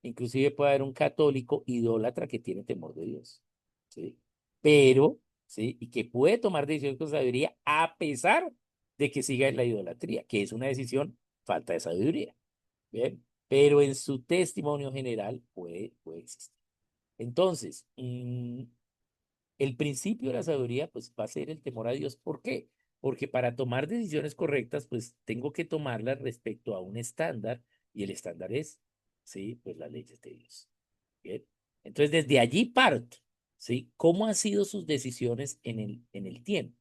Inclusive puede haber un católico idólatra que tiene temor de Dios, ¿sí? Pero, ¿sí? Y que puede tomar decisiones con sabiduría a pesar de que siga en la idolatría, que es una decisión falta de sabiduría. Bien, pero en su testimonio general puede existir. Entonces, el principio de la sabiduría, pues va a ser el temor a Dios. ¿Por qué? porque para tomar decisiones correctas, pues tengo que tomarlas respecto a un estándar, y el estándar es, sí, pues las leyes de Dios. Bien. Entonces, desde allí parto, ¿sí? ¿Cómo han sido sus decisiones en el tiempo?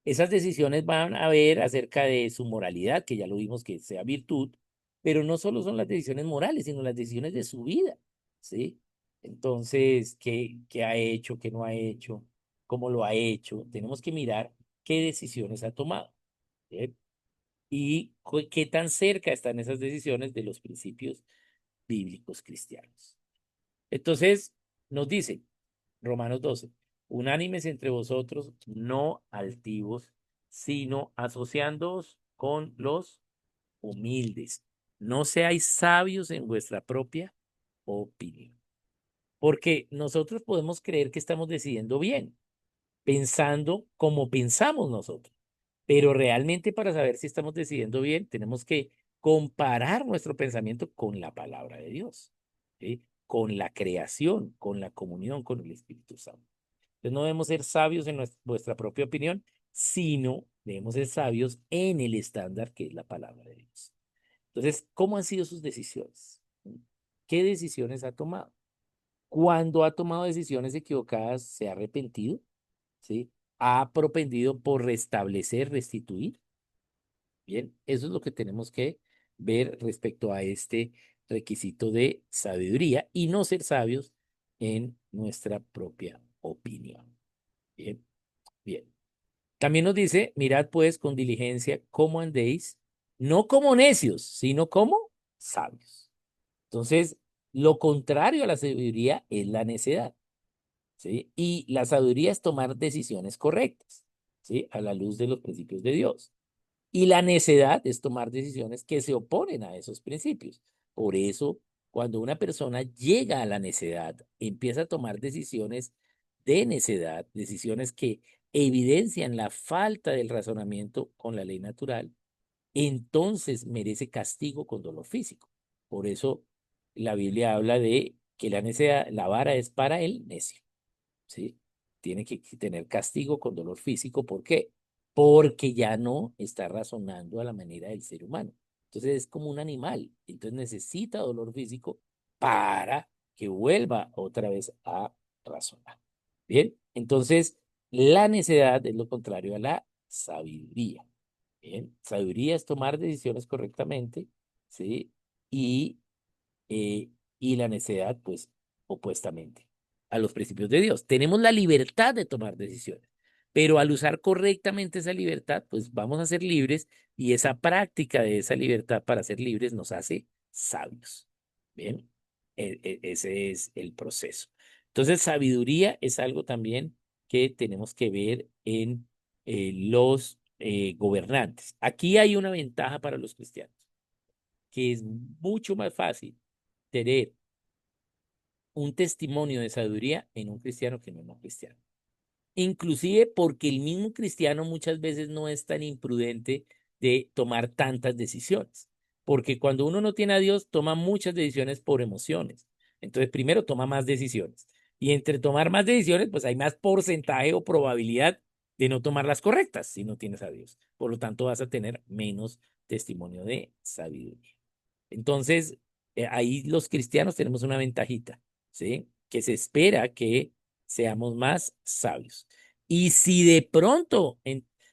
Esas decisiones van a ver acerca de su moralidad, que ya lo vimos que sea virtud, pero no solo son las decisiones morales, sino las decisiones de su vida, ¿sí? Entonces, ¿qué ha hecho, qué no ha hecho, cómo lo ha hecho? Tenemos que mirar qué decisiones ha tomado, ¿sí? Y qué tan cerca están esas decisiones de los principios bíblicos cristianos. Entonces, nos dice Romanos 12, unánimes entre vosotros, no altivos, sino asociándoos con los humildes. No seáis sabios en vuestra propia opinión. Porque nosotros podemos creer que estamos decidiendo bien, pensando como pensamos nosotros. Pero realmente para saber si estamos decidiendo bien, tenemos que comparar nuestro pensamiento con la palabra de Dios, ¿sí? Con la creación, con la comunión con el Espíritu Santo. Entonces no debemos ser sabios en vuestra propia opinión, sino debemos ser sabios en el estándar que es la palabra de Dios. Entonces, ¿cómo han sido sus decisiones? ¿Qué decisiones ha tomado? Cuando ha tomado decisiones equivocadas, se ha arrepentido, ¿sí? Ha propendido por restablecer, restituir. Bien, eso es lo que tenemos que ver respecto a este requisito de sabiduría y no ser sabios en nuestra propia opinión. Bien, bien. También nos dice, mirad pues con diligencia cómo andéis, no como necios, sino como sabios. Entonces, lo contrario a la sabiduría es la necedad, ¿sí? Y la sabiduría es tomar decisiones correctas, ¿sí? A la luz de los principios de Dios. Y la necedad es tomar decisiones que se oponen a esos principios. Por eso, cuando una persona llega a la necedad, empieza a tomar decisiones de necedad, decisiones que evidencian la falta del razonamiento con la ley natural, entonces merece castigo con dolor físico. Por eso la Biblia habla de que la necedad, la vara es para el necio. ¿Sí? Tiene que tener castigo con dolor físico. ¿Por qué? Porque ya no está razonando a la manera del ser humano. Entonces es como un animal. Entonces necesita dolor físico para que vuelva otra vez a razonar. Bien, entonces la necedad es lo contrario a la sabiduría. Bien, sabiduría es tomar decisiones correctamente, ¿sí? Y eh, y la necedad, pues, opuestamente a los principios de Dios. Tenemos la libertad de tomar decisiones, pero al usar correctamente esa libertad, pues vamos a ser libres y esa práctica de esa libertad para ser libres nos hace sabios. Bien, ese es el proceso. Entonces, sabiduría es algo también que tenemos que ver en los gobernantes. Aquí hay una ventaja para los cristianos, que es mucho más fácil tener un testimonio de sabiduría en un cristiano que en un no cristiano. Inclusive porque el mismo cristiano muchas veces no es tan imprudente de tomar tantas decisiones. Porque cuando uno no tiene a Dios, toma muchas decisiones por emociones. Entonces, primero toma más decisiones. Y entre tomar más decisiones, pues hay más porcentaje o probabilidad de no tomar las correctas si no tienes a Dios. Por lo tanto, vas a tener menos testimonio de sabiduría. Entonces, ahí los cristianos tenemos una ventajita, ¿sí? Que se espera que seamos más sabios. Y si de pronto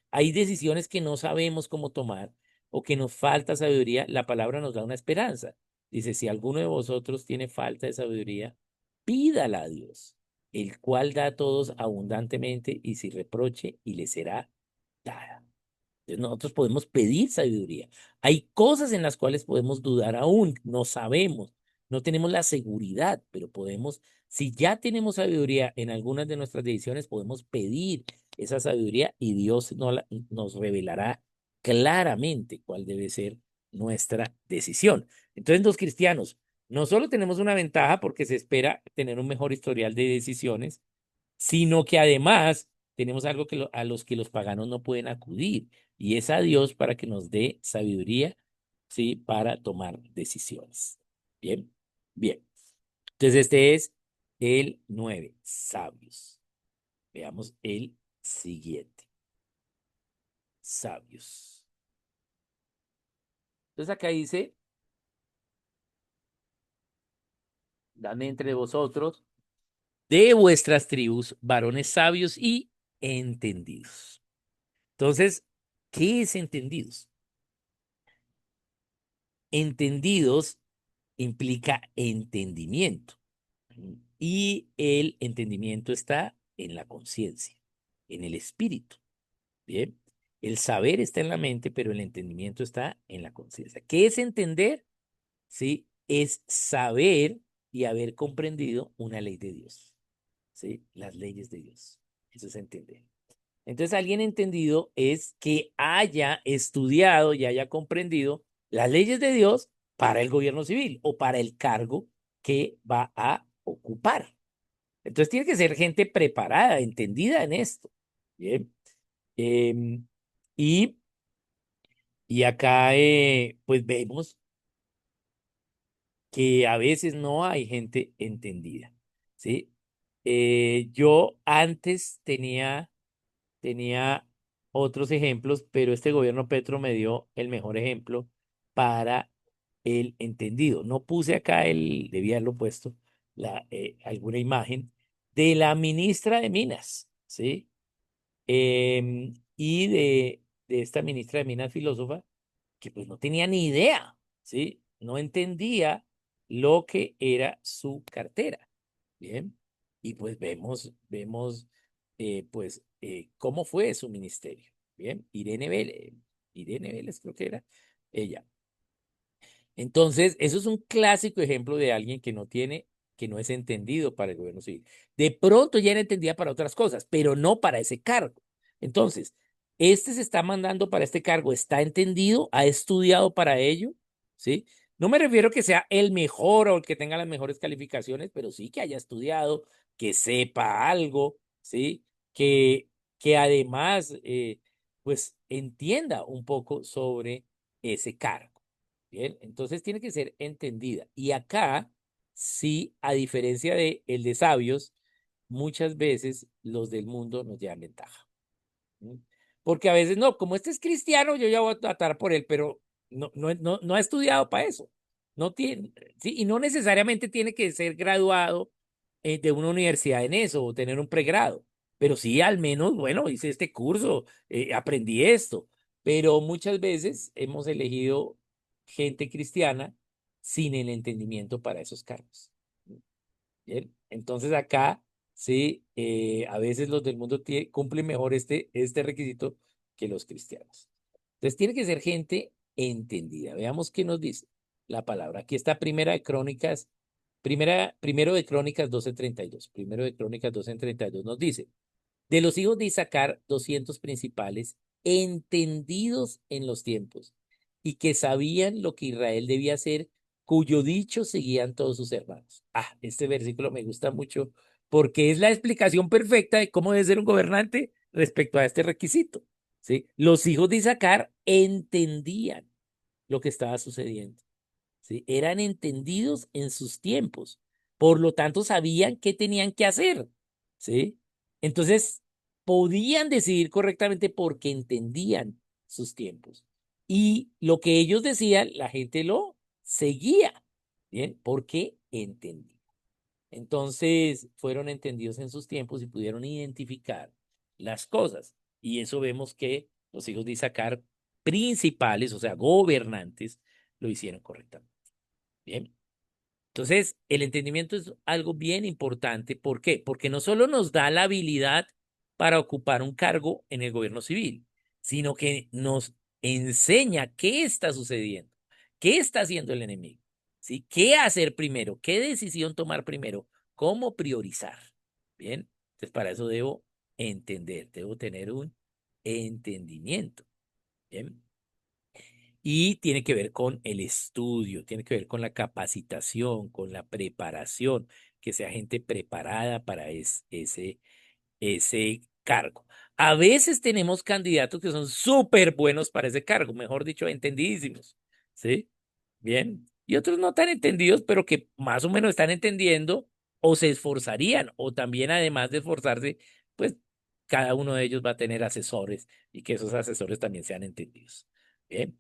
hay decisiones que no sabemos cómo tomar o que nos falta sabiduría, la palabra nos da una esperanza. Dice, si alguno de vosotros tiene falta de sabiduría, pídala a Dios, el cual da a todos abundantemente y sin reproche y le será dada. Entonces, nosotros podemos pedir sabiduría. Hay cosas en las cuales podemos dudar aún, no sabemos, no tenemos la seguridad, pero podemos, si ya tenemos sabiduría en algunas de nuestras decisiones, podemos pedir esa sabiduría y Dios nos revelará claramente cuál debe ser nuestra decisión. Entonces, los cristianos no solo tenemos una ventaja porque se espera tener un mejor historial de decisiones, sino que además tenemos algo que a los que los paganos no pueden acudir, y es a Dios para que nos dé sabiduría, ¿sí? Para tomar decisiones. Bien, bien. Entonces este es el 9 sabios. Veamos el siguiente. sabios. Entonces acá dice, dame entre vosotros de vuestras tribus varones sabios y entendidos. Entonces, ¿qué es entendidos? Entendidos implica entendimiento. Y el entendimiento está en la conciencia, en el espíritu. Bien. El saber está en la mente, pero el entendimiento está en la conciencia. ¿Qué es entender? ¿Sí? Es saber y haber comprendido una ley de Dios. ¿Sí? Las leyes de Dios. Eso es entender. Entonces, alguien entendido es que haya estudiado y haya comprendido las leyes de Dios para el gobierno civil o para el cargo que va a ocupar. Entonces, tiene que ser gente preparada, entendida en esto. Bien. Em, y, y acá, pues vemos que a veces no hay gente entendida. ¿Sí? Yo antes tenía otros ejemplos, pero este gobierno Petro me dio el mejor ejemplo para el entendido. No puse acá debía haberlo puesto, alguna imagen de la ministra de Minas, ¿sí? Y de esta ministra de Minas filósofa, que pues no tenía ni idea, ¿sí? No entendía lo que era su cartera. Bien. Y pues vemos pues, cómo fue su ministerio. Bien. Irene Vélez creo que era ella. Entonces, eso es un clásico ejemplo de alguien que no es entendido para el gobierno civil. De pronto ya era entendida para otras cosas, pero no para ese cargo. Entonces, este se está mandando para este cargo, está entendido, ha estudiado para ello, ¿sí? No me refiero que sea el mejor o el que tenga las mejores calificaciones, pero sí que haya estudiado, que sepa algo, ¿sí? Que, que además, pues, entienda un poco sobre ese cargo. Bien, entonces tiene que ser entendida. Y acá, sí, a diferencia de el de sabios, muchas veces los del mundo nos llevan ventaja. ¿Mm? Porque a veces no, como este es cristiano, yo ya voy a tratar por él, pero no ha estudiado para eso. No tiene, sí, y no necesariamente tiene que ser graduado de una universidad en eso o tener un pregrado, pero sí al menos, bueno, hice este curso, aprendí esto, pero muchas veces hemos elegido gente cristiana sin el entendimiento para esos cargos. Bien, entonces acá sí, a veces los del mundo cumplen mejor este requisito que los cristianos. Entonces tiene que ser gente entendida. Veamos qué nos dice la palabra. Aquí está primero de Crónicas 12:32. Primero de Crónicas 12:32 nos dice, de los hijos de Isaacar, 200 principales, entendidos en los tiempos, y que sabían lo que Israel debía hacer, cuyo dicho seguían todos sus hermanos. Ah, este versículo me gusta mucho porque es la explicación perfecta de cómo debe ser un gobernante respecto a este requisito. ¿Sí? Los hijos de Isaacar entendían lo que estaba sucediendo. ¿Sí? Eran entendidos en sus tiempos. Por lo tanto, sabían qué tenían que hacer. ¿Sí? Entonces, podían decidir correctamente porque entendían sus tiempos. Y lo que ellos decían, la gente lo seguía. ¿Bien? Porque entendía. Entonces, fueron entendidos en sus tiempos y pudieron identificar las cosas. Y eso vemos que los hijos de Isaacar principales, o sea, gobernantes, lo hicieron correctamente. Bien. Entonces, el entendimiento es algo bien importante. ¿Por qué? Porque no solo nos da la habilidad para ocupar un cargo en el gobierno civil, sino que nos enseña qué está sucediendo, qué está haciendo el enemigo, ¿sí? ¿Qué hacer primero? ¿Qué decisión tomar primero? ¿Cómo priorizar? Bien. Entonces, para eso debo entender, debo tener un entendimiento. Bien. Y tiene que ver con el estudio, tiene que ver con la capacitación, con la preparación, que sea gente preparada para ese cargo. A veces tenemos candidatos que son súper buenos para ese cargo, mejor dicho, entendidísimos, ¿sí? Bien. Y otros no tan entendidos, pero que más o menos están entendiendo o se esforzarían, o también además de esforzarse, pues cada uno de ellos va a tener asesores y que esos asesores también sean entendidos. Bien,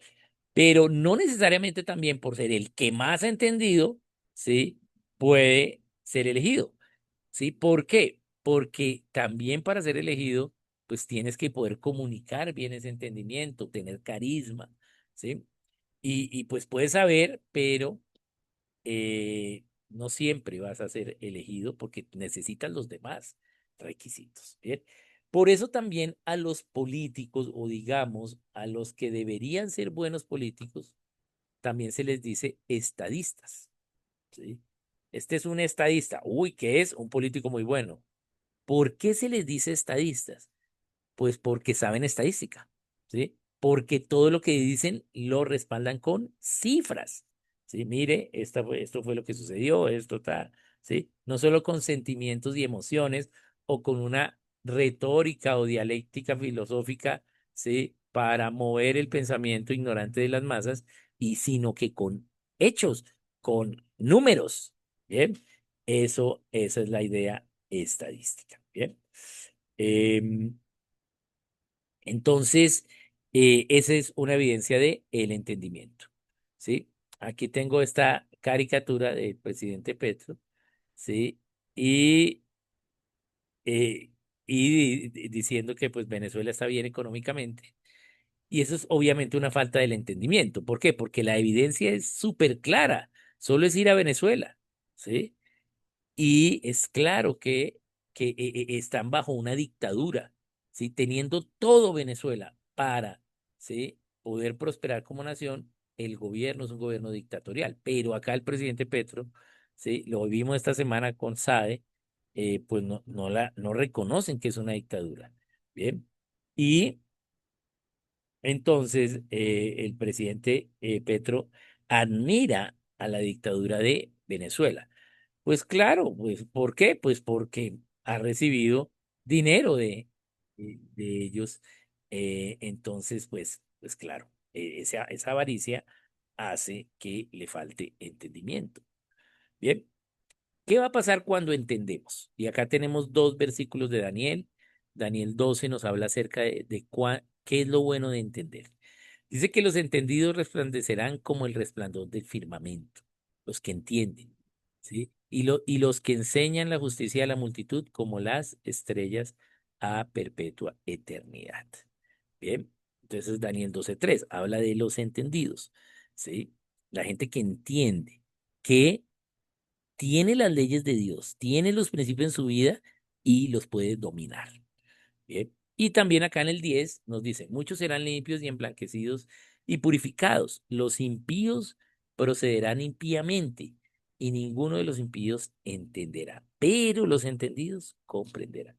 pero no necesariamente también por ser el que más ha entendido, ¿sí? Puede ser elegido, ¿sí? ¿Por qué? Porque también para ser elegido, pues tienes que poder comunicar bien ese entendimiento, tener carisma, ¿sí? Y pues puedes saber, pero no siempre vas a ser elegido porque necesitas los demás requisitos. Bien. Por eso también a los políticos o digamos a los que deberían ser buenos políticos, también se les dice estadistas. ¿Sí? Este es un estadista. Uy, ¿qué es? Un político muy bueno. ¿Por qué se les dice estadistas? Pues porque saben estadística, ¿sí? Porque todo lo que dicen lo respaldan con cifras, ¿sí? Mire, esto fue lo que sucedió, esto está, ¿sí? No solo con sentimientos y emociones o con una retórica o dialéctica filosófica, ¿sí? Para mover el pensamiento ignorante de las masas, y sino que con hechos, con números, ¿bien? Esa es la idea estadística, ¿bien? Em, entonces, esa es una evidencia de el entendimiento, ¿sí? Aquí tengo esta caricatura del presidente Petro, ¿sí? Y, eh, diciendo que pues Venezuela está bien económicamente. Y eso es obviamente una falta del entendimiento. ¿Por qué? Porque la evidencia es súper clara. Solo es ir a Venezuela, ¿sí? Y es claro que están bajo una dictadura, ¿sí? Teniendo todo Venezuela para, ¿sí? Poder prosperar como nación, el gobierno es un gobierno dictatorial. Pero acá el presidente Petro, ¿sí? Lo vimos esta semana con SAE, pues no reconocen que es una dictadura. Bien. Y entonces el presidente Petro admira a la dictadura de Venezuela. Pues claro, pues ¿por qué? Pues porque ha recibido dinero de ellos. Entonces, pues claro, esa avaricia hace que le falte entendimiento. Bien, ¿qué va a pasar cuando entendemos? Y acá tenemos dos versículos de Daniel. Daniel 12 nos habla acerca de qué es lo bueno de entender. Dice que los entendidos resplandecerán como el resplandor del firmamento, los que entienden, ¿sí? Y los que enseñan la justicia a la multitud como las estrellas a perpetua eternidad. Bien, entonces Daniel 12:3 habla de los entendidos, ¿sí? La gente que entiende, que tiene las leyes de Dios, tiene los principios en su vida y los puede dominar. Bien. Y también acá en el 10 nos dice, muchos serán limpios y emblanquecidos y purificados. Los impíos procederán impíamente y ninguno de los impíos entenderá, pero los entendidos comprenderán.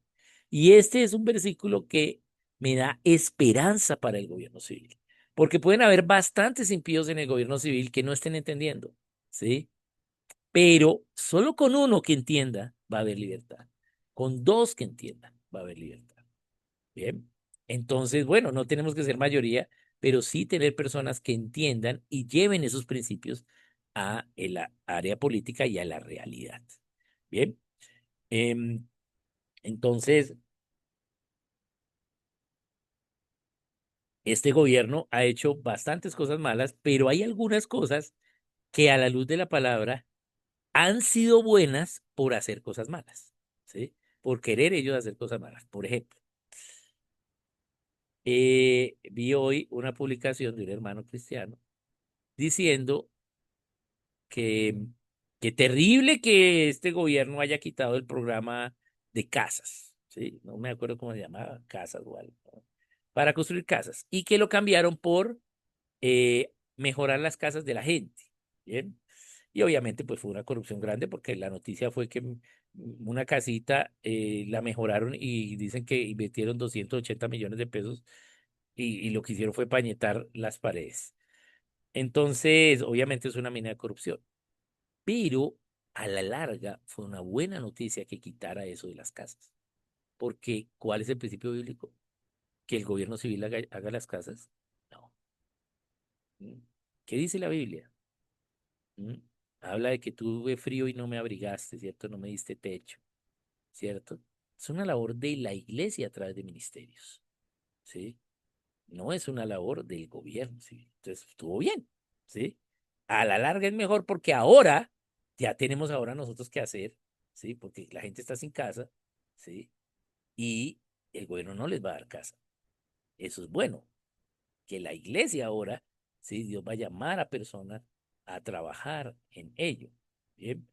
Y este es un versículo que me da esperanza para el gobierno civil, porque pueden haber bastantes impíos en el gobierno civil que no estén entendiendo, ¿sí? Pero solo con uno que entienda va a haber libertad. Con dos que entiendan va a haber libertad. Bien. Entonces, bueno, no tenemos que ser mayoría, pero sí tener personas que entiendan y lleven esos principios a la área política y a la realidad. Bien. Em, entonces, este gobierno ha hecho bastantes cosas malas, pero hay algunas cosas que a la luz de la palabra han sido buenas por hacer cosas malas, ¿sí? Por querer ellos hacer cosas malas. Por ejemplo, vi hoy una publicación de un hermano cristiano diciendo que, que terrible que este gobierno haya quitado el programa de casas, ¿sí? No me acuerdo cómo se llamaba, casas o algo, ¿no? Para construir casas, y que lo cambiaron por mejorar las casas de la gente, ¿bien? Y obviamente pues fue una corrupción grande porque la noticia fue que una casita la mejoraron y dicen que invirtieron 280 millones de pesos y lo que hicieron fue pañetar las paredes. Entonces, obviamente es una mina de corrupción, pero a la larga fue una buena noticia que quitara eso de las casas, porque ¿cuál es el principio bíblico? Que el gobierno civil haga las casas. No. Mm. ¿Qué dice la Biblia? Mm. Habla de que tuve frío y no me abrigaste, ¿cierto? No me diste techo, ¿cierto? es una labor de la iglesia a través de ministerios, ¿sí? No es una labor del gobierno, ¿sí? Entonces, estuvo bien, ¿sí? A la larga es mejor porque ahora ya tenemos ahora nosotros que hacer, ¿sí? Porque la gente está sin casa, ¿sí? Y el gobierno no les va a dar casa. Eso es bueno, que la iglesia ahora, ¿sí? Dios va a llamar a personas a trabajar en ello, ¿bien?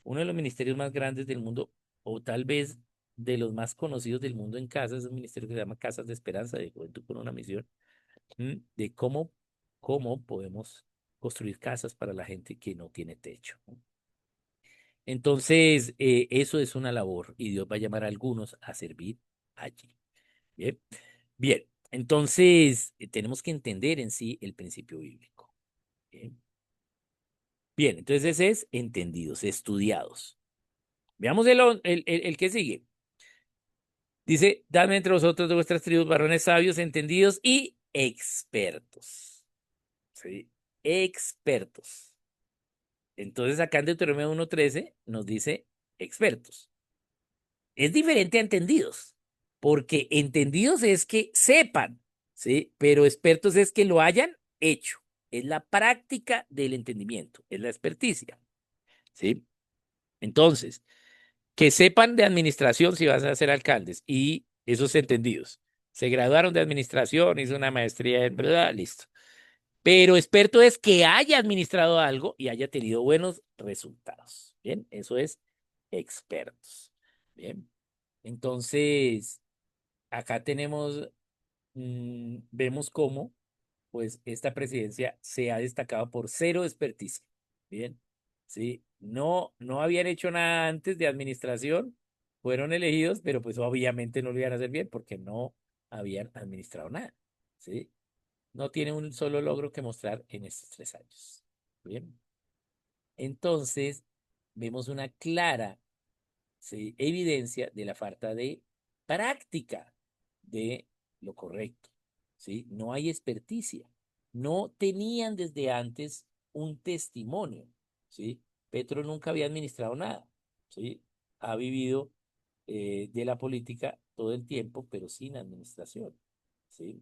Uno de los ministerios más grandes del mundo, o tal vez de los más conocidos del mundo en casas, es un ministerio que se llama Casas de Esperanza, de Juventud con una Misión, de cómo podemos construir casas para la gente que no tiene techo, ¿no? Entonces, eso es una labor y Dios va a llamar a algunos a servir allí. Bien, bien. Entonces, tenemos que entender en sí el principio bíblico. Bien, bien, entonces ese es entendidos, estudiados. Veamos el que sigue. Dice, dame entre vosotros de vuestras tribus varones sabios, entendidos y expertos. ¿Sí? Expertos. Entonces, acá en Deuteronomio 1:13 nos dice expertos. Es diferente a entendidos, porque entendidos es que sepan, ¿sí? Pero expertos es que lo hayan hecho. Es la práctica del entendimiento, es la experticia, ¿sí? Entonces, que sepan de administración si vas a ser alcaldes y esos entendidos. Se graduaron de administración, hizo una maestría en verdad, listo. Pero experto es que haya administrado algo y haya tenido buenos resultados. Bien, eso es expertos. Bien, entonces acá tenemos, vemos cómo pues esta presidencia se ha destacado por cero experticia. Bien, sí, no habían hecho nada antes de administración, fueron elegidos, pero pues obviamente no lo iban a hacer bien porque no habían administrado nada. ¿Sí? No tiene un solo logro que mostrar en estos 3 años. Bien. Entonces, vemos una clara, ¿sí?, evidencia de la falta de práctica de lo correcto. ¿Sí? No hay experticia. No tenían desde antes un testimonio. ¿Sí? Petro nunca había administrado nada. ¿Sí? Ha vivido de la política todo el tiempo, pero sin administración. ¿Sí?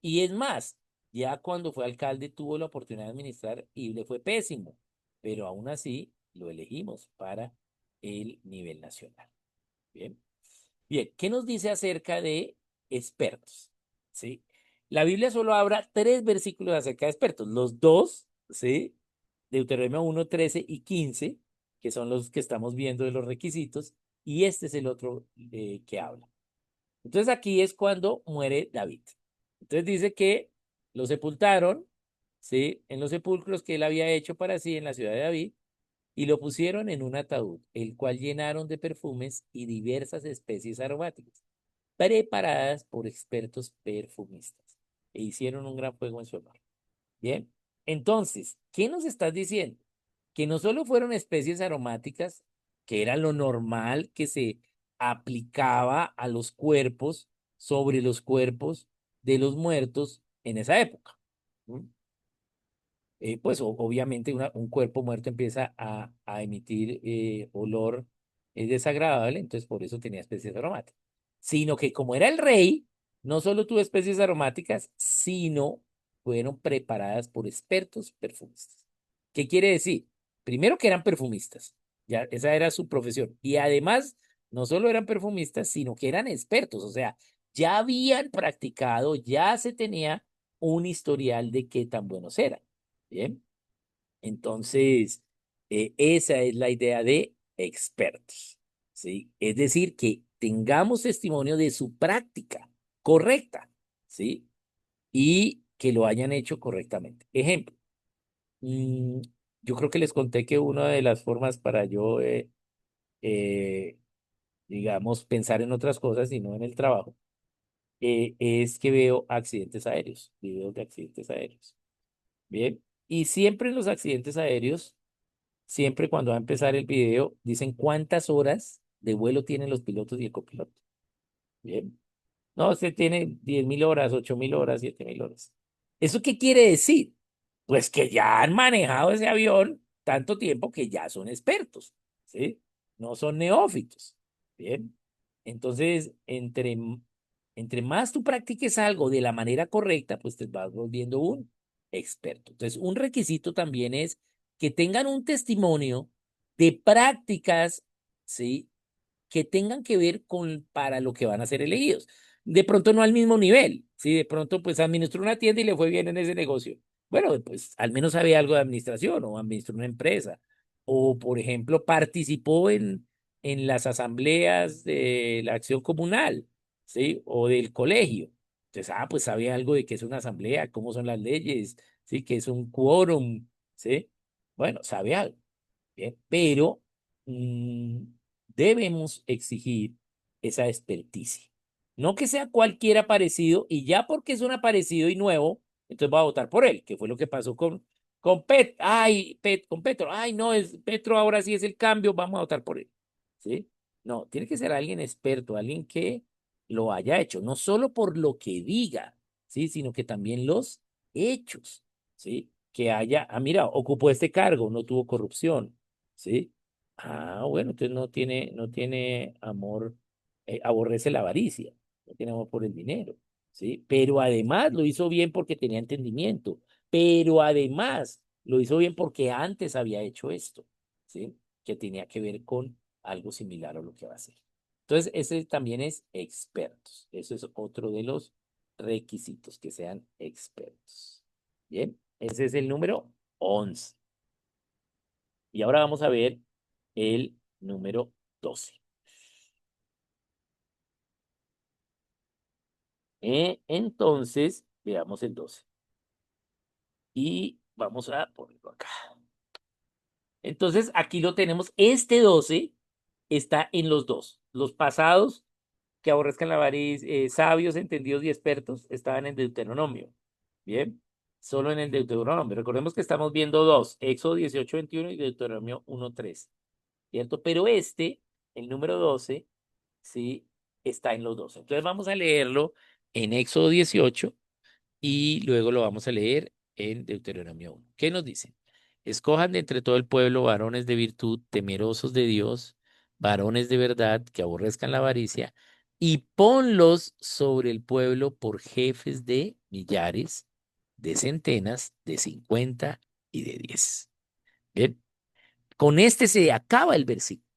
Y es más, ya cuando fue alcalde tuvo la oportunidad de administrar y le fue pésimo, pero aún así lo elegimos para el nivel nacional. Bien. Bien, ¿qué nos dice acerca de expertos? ¿Sí? La Biblia solo habla 3 versículos acerca de expertos, los dos, ¿sí? Deuteronomio 1:13 y 15, que son los que estamos viendo de los requisitos, y este es el otro que habla. Entonces aquí es cuando muere David. Entonces dice que lo sepultaron, ¿sí? En los sepulcros que él había hecho para sí en la ciudad de David, y lo pusieron en un ataúd, el cual llenaron de perfumes y diversas especies aromáticas, preparadas por expertos perfumistas, e hicieron un gran fuego en su honor. Bien, entonces, ¿qué nos estás diciendo? Que no solo fueron especies aromáticas, que era lo normal que se aplicaba a los cuerpos, sobre los cuerpos de los muertos en esa época. ¿Mm? Pues obviamente un cuerpo muerto empieza a emitir olor desagradable, entonces por eso tenía especies aromáticas. Sino que como era el rey, no solo tuvo especies aromáticas, sino fueron preparadas por expertos perfumistas. ¿Qué quiere decir? Primero que eran perfumistas, ya esa era su profesión. Y además, no solo eran perfumistas, sino que eran expertos, o sea, ya habían practicado, ya se tenía un historial de qué tan buenos eran. Bien, entonces, esa es la idea de expertos, ¿sí? Es decir, que tengamos testimonio de su práctica correcta, ¿sí? Y que lo hayan hecho correctamente. Ejemplo, mm, yo creo que les conté que una de las formas para yo, eh, digamos, pensar en otras cosas y no en el trabajo, es que veo accidentes aéreos, videos de accidentes aéreos. Bien, y siempre en los accidentes aéreos, siempre cuando va a empezar el video, dicen cuántas horas de vuelo tienen los pilotos y el copiloto. Bien. No, usted tiene 10.000 horas, 8.000 horas, 7.000 horas. ¿Eso qué quiere decir? Pues que ya han manejado ese avión tanto tiempo que ya son expertos, ¿sí? No son neófitos. Bien. Entonces, entre más tú practiques algo de la manera correcta, pues te vas volviendo un experto. Entonces, un requisito también es que tengan un testimonio de prácticas, ¿sí? Que tengan que ver con para lo que van a ser elegidos. De pronto no al mismo nivel, ¿sí? De pronto pues administró una tienda y le fue bien en ese negocio. Bueno, pues al menos sabe algo de administración o administró una empresa. O, por ejemplo, participó en las asambleas de la acción comunal, ¿sí? O del colegio. Entonces, pues sabe algo de qué es una asamblea, cómo son las leyes, ¿sí? Qué es un quórum, ¿sí? Bueno, sabe algo. Bien, pero mm, debemos exigir esa experticia. No que sea cualquiera parecido y ya porque es un aparecido y nuevo, entonces va a votar por él, que fue lo que pasó con con Petro. Ay, no, Petro ahora sí es el cambio, vamos a votar por él. ¿Sí? No, tiene que ser alguien experto, alguien que lo haya hecho, no solo por lo que diga, ¿sí? Sino que también los hechos, ¿sí? Que haya, mira, ocupó este cargo, no tuvo corrupción, ¿sí? Bueno, entonces no tiene amor, aborrece la avaricia, no tiene amor por el dinero, ¿sí? Pero además lo hizo bien porque tenía entendimiento, pero además lo hizo bien porque antes había hecho esto, ¿sí? Que tenía que ver con algo similar a lo que va a hacer. Entonces, ese también es expertos. Eso es otro de los requisitos, que sean expertos. Bien, ese es el número 11. Y ahora vamos a ver el número 12. Entonces, veamos el 12. Y vamos a ponerlo acá. Entonces, aquí lo tenemos. Este 12 está en los dos. Los pasados que aborrezcan la avaricia, sabios, entendidos y expertos, estaban en Deuteronomio. Bien, solo en el Deuteronomio. Recordemos que estamos viendo dos, Éxodo 18:21 y Deuteronomio 1:3, ¿cierto? Pero el número 12, sí, está en los dos. Entonces vamos a leerlo en Éxodo 18 y luego lo vamos a leer en Deuteronomio 1. ¿Qué nos dice? Escojan de entre todo el pueblo varones de virtud, temerosos de Dios, varones de verdad, que aborrezcan la avaricia, y ponlos sobre el pueblo por jefes de millares, de centenas, de 50 y de 10. Bien, con este se acaba el versículo.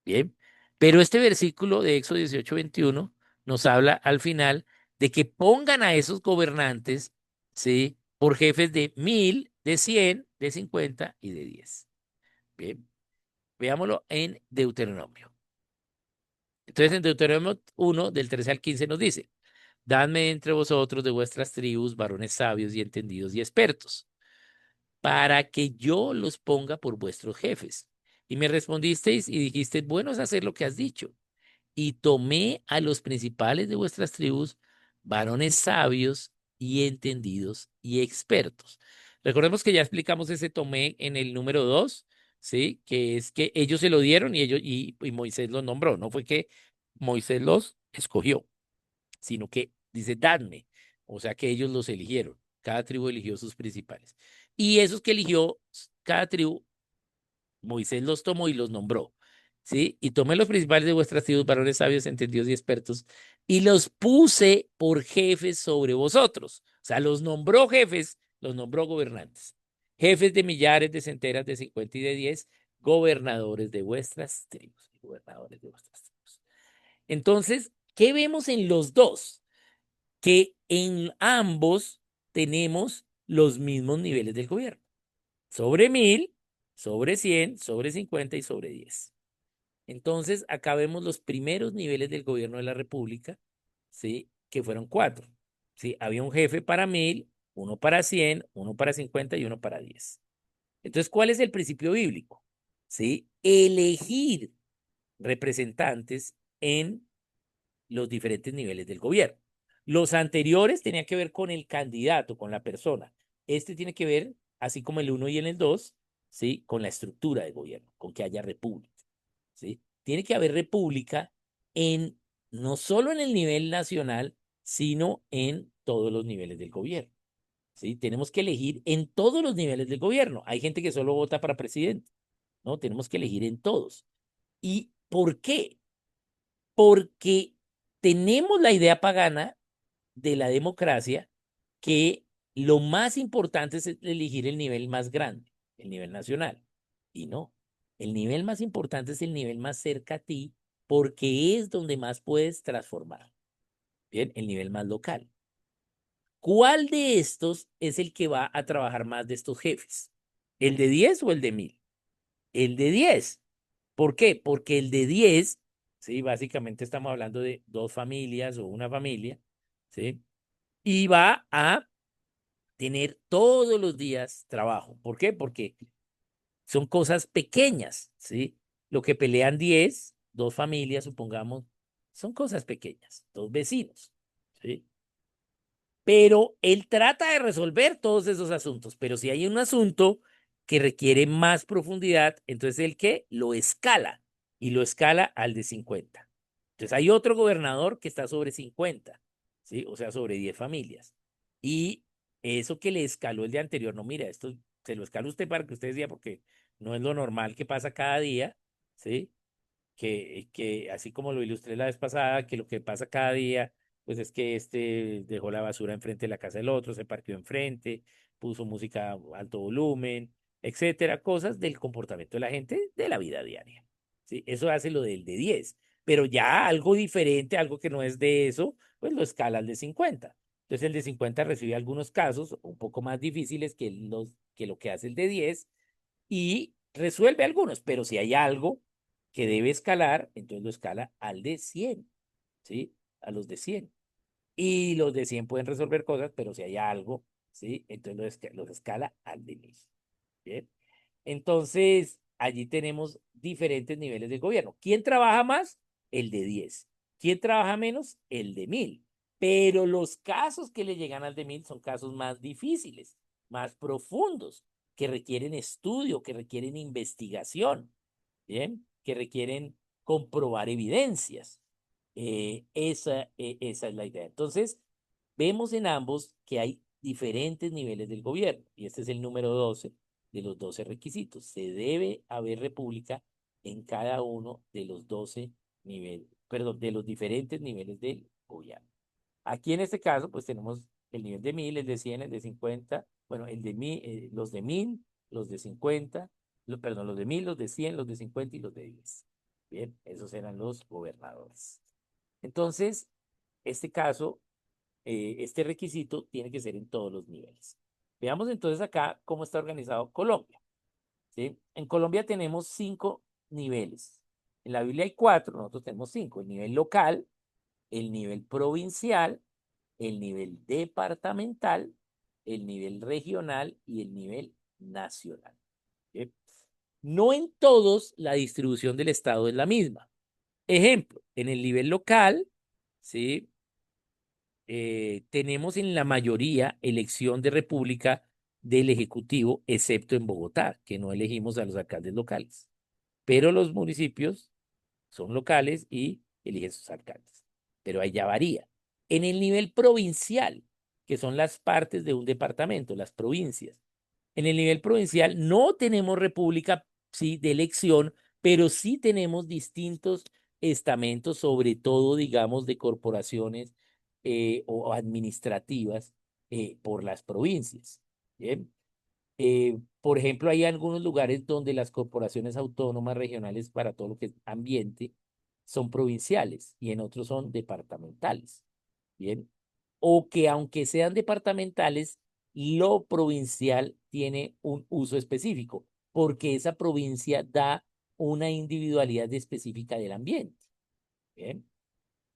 Bien, pero este versículo de Éxodo 18:21 nos habla al final de que pongan a esos gobernantes, ¿sí? Por jefes de 1000, de 100, de 50 y de 10. Bien, veámoslo en Deuteronomio. Entonces, en Deuteronomio 1, del 13 al 15 nos dice, dadme entre vosotros de vuestras tribus varones sabios y entendidos y expertos, para que yo los ponga por vuestros jefes. Y me respondisteis y dijisteis, bueno es hacer lo que has dicho. Y tomé a los principales de vuestras tribus, varones sabios y entendidos y expertos. Recordemos que ya explicamos ese tomé en el número 2, ¿sí? Que es que ellos se lo dieron y Moisés los nombró. No fue que Moisés los escogió, sino que dice, dadme. O sea que ellos los eligieron. Cada tribu eligió sus principales. Y esos que eligió cada tribu, Moisés los tomó y los nombró, ¿sí? Y tomé los principales de vuestras tribus, varones sabios, entendidos y expertos, y los puse por jefes sobre vosotros. O sea, los nombró jefes, los nombró gobernantes. Jefes de millares, de centenas, de 50 y de 10, gobernadores de vuestras tribus. Gobernadores de vuestras tribus. Entonces, ¿qué vemos en los dos? Que en ambos tenemos los mismos niveles del gobierno. Sobre 1000, sobre 100, sobre 50 y sobre 10. Entonces, acá vemos los primeros niveles del gobierno de la República, ¿sí? Que fueron cuatro. ¿Sí? Había un jefe para 1000, uno para 100, uno para 50 y uno para 10. Entonces, ¿cuál es el principio bíblico? ¿Sí? Elegir representantes en los diferentes niveles del gobierno. Los anteriores tenían que ver con el candidato, con la persona. Este tiene que ver, así como el uno y el 2, ¿sí? Con la estructura de gobierno, con que haya república, ¿sí? Tiene que haber república en, no solo en el nivel nacional, sino en todos los niveles del gobierno, ¿sí? Tenemos que elegir en todos los niveles del gobierno. Hay gente que solo vota para presidente, ¿no? Tenemos que elegir en todos. ¿Y por qué? Porque tenemos la idea pagana de la democracia que lo más importante es elegir el nivel más grande, el nivel nacional. Y no, el nivel más importante es el nivel más cerca a ti porque es donde más puedes transformar. Bien, el nivel más local. ¿Cuál de estos es el que va a trabajar más de estos jefes? ¿El de 10 o el de 1000? El de 10. ¿Por qué? Porque el de 10, ¿sí? Básicamente estamos hablando de dos familias o una familia, ¿sí? Y va a tener todos los días trabajo. ¿Por qué? Porque son cosas pequeñas, ¿sí? Lo que pelean 10, dos familias, supongamos, son cosas pequeñas, dos vecinos, ¿sí? Pero él trata de resolver todos esos asuntos, pero si hay un asunto que requiere más profundidad, entonces el que lo escala y lo escala al de 50. Entonces hay otro gobernador que está sobre 50, ¿sí? O sea, sobre 10 familias. Y eso que le escaló el de anterior, no, mira, esto se lo escala usted para que usted decía, porque no es lo normal que pasa cada día, ¿sí? Que así como lo ilustré la vez pasada, que lo que pasa cada día, pues es que este dejó la basura enfrente de la casa del otro, se parqueó enfrente, puso música a alto volumen, etcétera, cosas del comportamiento de la gente de la vida diaria. ¿Sí? Eso hace lo del de 10, pero ya algo diferente, algo que no es de eso, pues lo escala al de 50. Entonces el de 50 recibe algunos casos un poco más difíciles que lo que hace el de 10 y resuelve algunos, pero si hay algo que debe escalar, entonces lo escala al de 100, ¿sí? A los de 100. Y los de 100 pueden resolver cosas, pero si hay algo, ¿sí? Entonces los escala al de 1000. ¿Bien? Entonces, allí tenemos diferentes niveles de gobierno. ¿Quién trabaja más? El de 10. ¿Quién trabaja menos? El de 1000. Pero los casos que le llegan al de 1000 son casos más difíciles, más profundos, que requieren estudio, que requieren investigación, ¿bien? Que requieren comprobar evidencias. Esa es la idea. Entonces, vemos en ambos que hay diferentes niveles del gobierno, y este es el número 12 de los 12 requisitos. Se debe haber república en cada uno de los 12 niveles, perdón, de los diferentes niveles del gobierno. Aquí en este caso, pues tenemos el nivel de 1000, el de 100, el de 50, bueno, el de 1000, los de 1000, los de 50, perdón, los de 1000, los de 100, los de 50 y los de 10. Bien, esos eran los gobernadores. Entonces, este caso, este requisito tiene que ser en todos los niveles. Veamos entonces acá cómo está organizado Colombia. ¿Sí? En Colombia tenemos 5 niveles. En la Biblia hay 4, nosotros tenemos 5. El nivel local, el nivel provincial, el nivel departamental, el nivel regional y el nivel nacional. ¿Sí? No en todos la distribución del Estado es la misma. Ejemplo, en el nivel local, ¿sí? Tenemos en la mayoría elección de república del Ejecutivo, excepto en Bogotá, que no elegimos a los alcaldes locales. Pero los municipios son locales y eligen sus alcaldes. Pero ahí ya varía. En el nivel provincial, que son las partes de un departamento, las provincias. En el nivel provincial no tenemos república, sí, de elección, pero sí tenemos distintos estamentos, sobre todo, digamos, de corporaciones o administrativas por las provincias. Bien. Por ejemplo, hay algunos lugares donde las corporaciones autónomas regionales para todo lo que es ambiente son provinciales y en otros son departamentales. Bien. O que aunque sean departamentales, lo provincial tiene un uso específico, porque esa provincia da una individualidad específica del ambiente. Bien.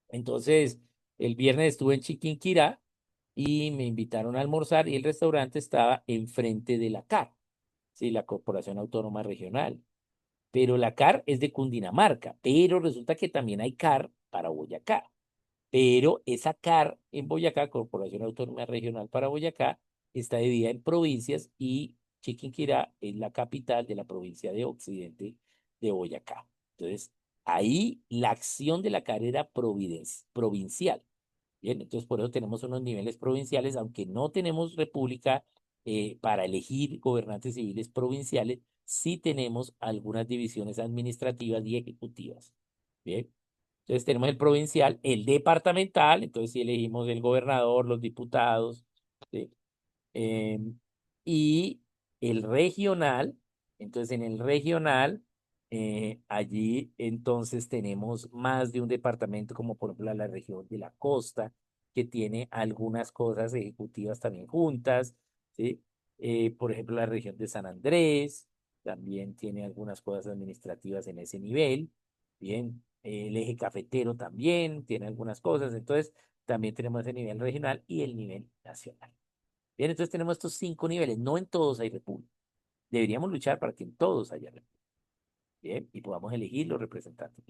Entonces, el viernes estuve en Chiquinquirá y me invitaron a almorzar y el restaurante estaba enfrente de la CAR, sí, la Corporación Autónoma Regional. Pero la CAR es de Cundinamarca, pero resulta que también hay CAR para Boyacá. Pero esa CAR en Boyacá, Corporación Autónoma Regional para Boyacá, está dividida en provincias y Chiquinquirá es la capital de la provincia de Occidente de Boyacá. Entonces, ahí la acción de la CAR era provincial. Bien, entonces por eso tenemos unos niveles provinciales, aunque no tenemos república para elegir gobernantes civiles provinciales, sí tenemos algunas divisiones administrativas y ejecutivas. Bien. Entonces tenemos el provincial, el departamental, entonces si elegimos el gobernador, los diputados, ¿sí? Eh, y el regional, entonces en el regional, allí entonces tenemos más de un departamento, como por ejemplo la región de la costa, que tiene algunas cosas ejecutivas también juntas, ¿sí? Por ejemplo, la región de San Andrés también tiene algunas cosas administrativas en ese nivel, bien. El eje cafetero también tiene algunas cosas, entonces también tenemos el nivel regional y el nivel nacional. Bien, entonces tenemos estos 5 niveles. No en todos hay república. Deberíamos luchar para que en todos haya república. Bien, y podamos elegir los representantes.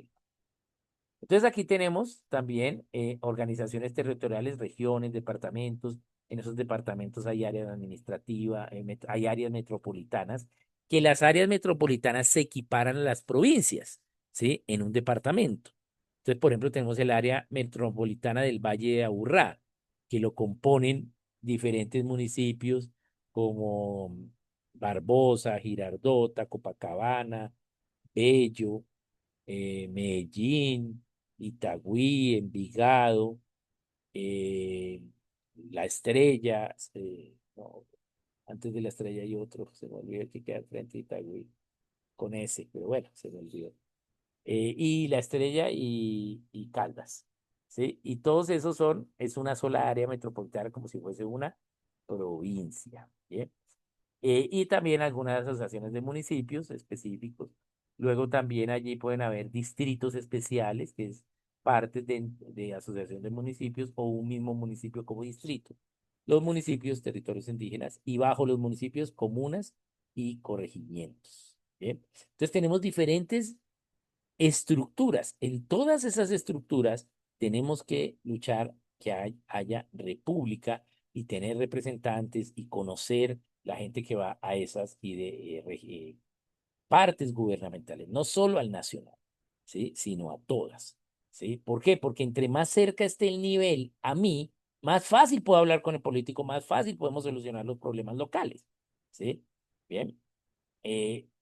Entonces aquí tenemos también organizaciones territoriales, regiones, departamentos. En esos departamentos hay áreas administrativas, hay áreas metropolitanas, que las áreas metropolitanas se equiparan a las provincias, ¿sí? En un departamento. Entonces, por ejemplo, tenemos el área metropolitana del Valle de Aburrá, que lo componen diferentes municipios como Barbosa, Girardota, Copacabana, Bello, Medellín, Itagüí, Envigado, eh, La Estrella, no, antes de La Estrella hay otro, se me olvidó el que queda frente a Itagüí, con ese, pero bueno, se me olvidó. Y La Estrella y Caldas, ¿sí? Y todos esos es una sola área metropolitana como si fuese una provincia, ¿bien? Y también algunas asociaciones de municipios específicos. Luego también allí pueden haber distritos especiales, que es parte de asociación de municipios o un mismo municipio como distrito. Los municipios, territorios indígenas y bajo los municipios, comunas y corregimientos. ¿Bien? Entonces tenemos diferentes estructuras. En todas esas estructuras tenemos que luchar que haya república y tener representantes y conocer la gente que va a esas y de partes gubernamentales, no solo al nacional, ¿sí? Sino a todas, ¿sí? ¿Por qué? Porque entre más cerca esté el nivel a mí, más fácil puedo hablar con el político, más fácil podemos solucionar los problemas locales, ¿sí? Bien.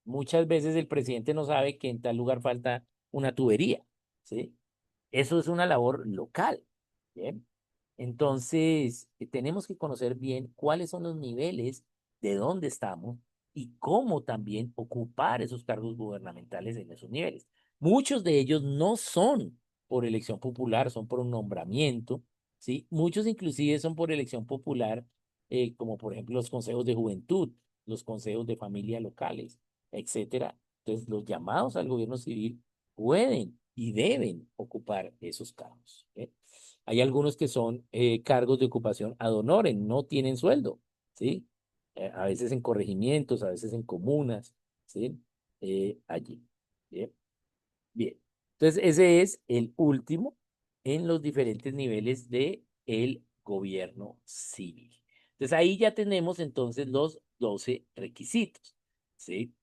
Muchas veces el presidente no sabe que en tal lugar falta una tubería, ¿sí? Eso es una labor local, ¿bien? Entonces, tenemos que conocer bien cuáles son los niveles de dónde estamos y cómo también ocupar esos cargos gubernamentales en esos niveles. Muchos de ellos no son por elección popular, son por un nombramiento, ¿sí? Muchos inclusive son por elección popular, como por ejemplo los consejos de juventud, los consejos de familia locales, etcétera. Entonces, los llamados al gobierno civil pueden y deben ocupar esos cargos. ¿Eh? Hay algunos que son cargos de ocupación ad honorem, no tienen sueldo, ¿sí? A veces en corregimientos, a veces en comunas, ¿sí? Allí. Bien. Bien. Entonces, ese es el último en los diferentes niveles de el gobierno civil. Entonces, ahí ya tenemos entonces los 12 requisitos, ¿sí?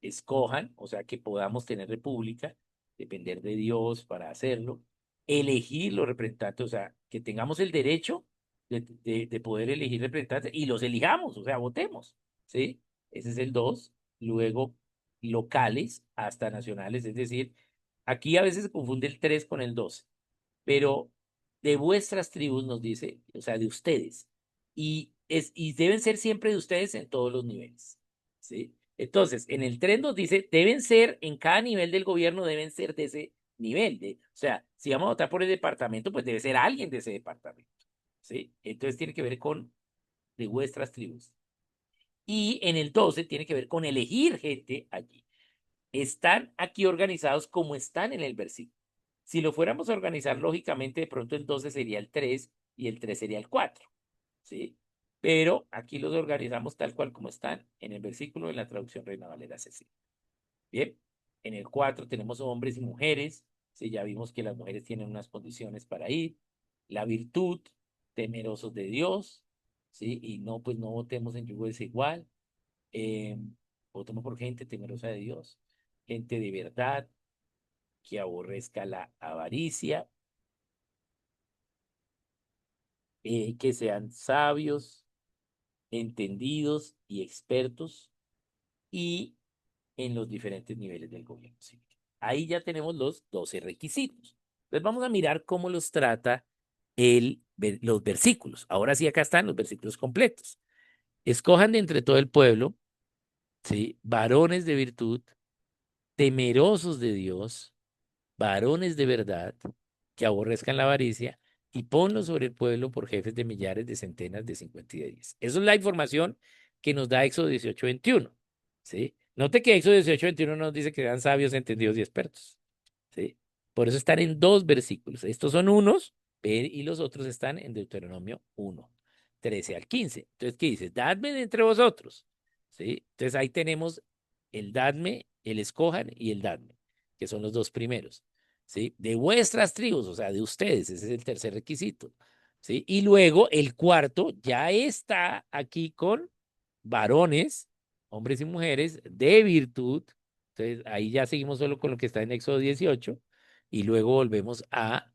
Escojan, o sea, que podamos tener república, depender de Dios para hacerlo, elegir los representantes, o sea, que tengamos el derecho de poder elegir representantes y los elijamos, o sea, votemos, ¿sí? Ese es el 2. Luego, locales hasta nacionales, es decir, aquí a veces se confunde el 3 con el 12, pero de vuestras tribus nos dice, o sea, de ustedes, y deben ser siempre de ustedes en todos los niveles, ¿sí? Entonces, en el 3 nos dice, deben ser, en cada nivel del gobierno deben ser de ese nivel, o sea, si vamos a votar por el departamento, pues debe ser alguien de ese departamento, ¿sí? Entonces tiene que ver con de vuestras tribus. Y en el 12 tiene que ver con elegir gente allí. Están aquí organizados como están en el versículo. Si lo fuéramos a organizar lógicamente, de pronto el 12 sería el 3 y el 3 sería el 4, ¿sí? Pero aquí los organizamos tal cual como están en el versículo de la traducción Reina Valera 60. Bien, en el 4 tenemos hombres y mujeres, ¿sí? Ya vimos que las mujeres tienen unas condiciones para ir. La virtud, temerosos de Dios, ¿sí? Y no, pues no votemos en yugo desigual, eh, votemos por gente temerosa de Dios, gente de verdad, que aborrezca la avaricia, que sean sabios, entendidos y expertos y en los diferentes niveles del gobierno civil. Ahí ya tenemos los 12 requisitos. Entonces vamos a mirar cómo los trata los versículos. Ahora sí, acá están los versículos completos. Escojan de entre todo el pueblo, ¿sí? Varones de virtud, temerosos de Dios, varones de verdad, que aborrezcan la avaricia, y ponlos sobre el pueblo por jefes de millares, de centenas, de 50 y de 10. Esa es la información que nos da Éxodo 18:21, ¿sí? Note que Éxodo 18:21 nos dice que sean sabios, entendidos y expertos, ¿sí? Por eso están en dos versículos. Estos son unos, y los otros están en Deuteronomio 1, 13 al 15. Entonces, ¿qué dice? Dadme de entre vosotros, ¿sí? Entonces ahí tenemos el dadme, el escojan y el dadme, que son los dos primeros, ¿sí? De vuestras tribus, o sea, de ustedes, ese es el tercer requisito, ¿sí? Y luego el cuarto ya está aquí con varones, hombres y mujeres de virtud. Entonces ahí ya seguimos solo con lo que está en Éxodo 18 y luego volvemos a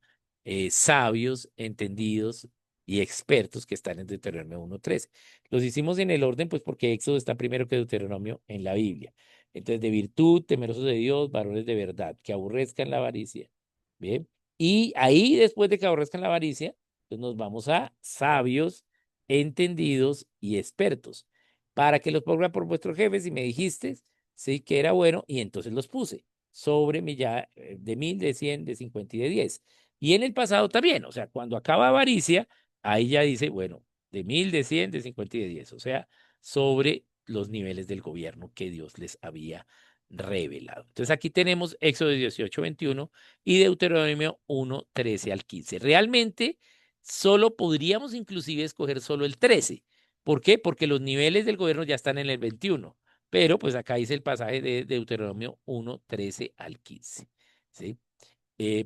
sabios, entendidos y expertos que están en Deuteronomio 1:13. Los hicimos en el orden, pues porque Éxodo está primero que Deuteronomio en la Biblia. Entonces, de virtud, temerosos de Dios, varones de verdad, que aborrezcan la avaricia. Bien. Y ahí, después de que aborrezcan la avaricia, pues nos vamos a sabios, entendidos y expertos, para que los ponga por vuestros jefes y me dijiste, sí, que era bueno, y entonces los puse sobre millar, de 1000, de 100, de 50 y de 10. Y en el pasado también, o sea, cuando acaba avaricia, ahí ya dice, bueno, de 1000, de 100, de 50 y de 10, o sea, sobre los niveles del gobierno que Dios les había revelado. Entonces aquí tenemos Éxodo 18:21 y Deuteronomio 1, 13 al 15. Realmente solo podríamos inclusive escoger solo el 13. ¿Por qué? Porque los niveles del gobierno ya están en el 21. Pero pues acá dice el pasaje de Deuteronomio 1, 13 al 15. ¿Sí?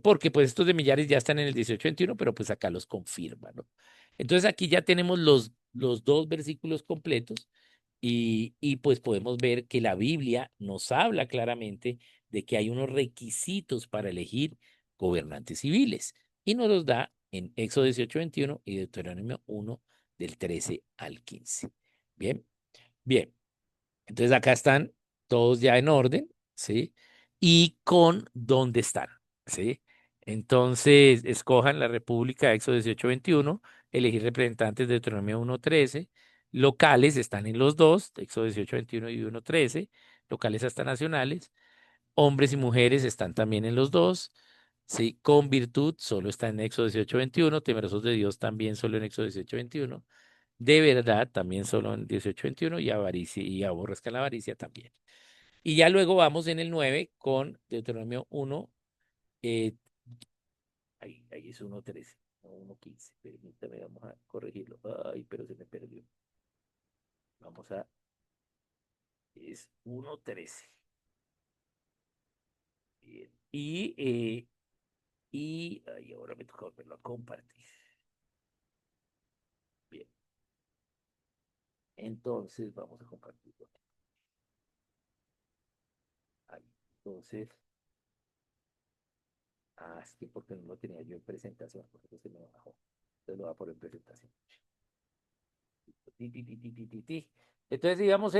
Porque pues estos de millares ya están en el 18:21, pero pues acá los confirma, ¿no? Entonces aquí ya tenemos los dos versículos completos y pues podemos ver que la Biblia nos habla claramente de que hay unos requisitos para elegir gobernantes civiles y nos los da en Éxodo 18:21 y Deuteronomio 1, del 13 al 15. Bien, bien. Entonces acá están todos ya en orden, ¿sí? Y con dónde están, ¿sí? Entonces, escojan la República, Éxodo 18:21, elegir representantes de Deuteronomio 1:13, locales están en los dos, Éxodo 18:21 y 1:13, locales hasta nacionales, hombres y mujeres están también en los dos, ¿sí? Con virtud solo está en Éxodo 18:21, temerosos de Dios también solo en Éxodo 18:21, de verdad también solo en 18:21 y avaricia y aborrezcan la avaricia también. Y ya luego vamos en el 9 con Deuteronomio 1, eh, ahí es 1:13, no 1:15. Permítame, vamos a corregirlo. Ay, pero se me perdió. Vamos a, es 1:13. Bien. Ay, ahora me toca volverlo a compartir. Bien. Entonces, vamos a compartirlo. Ahí. Entonces, es que porque no lo tenía yo en presentación, porque eso se me bajó. Entonces lo voy a poner en presentación. Ti, ti, ti, ti, ti, ti, ti. Entonces, digamos,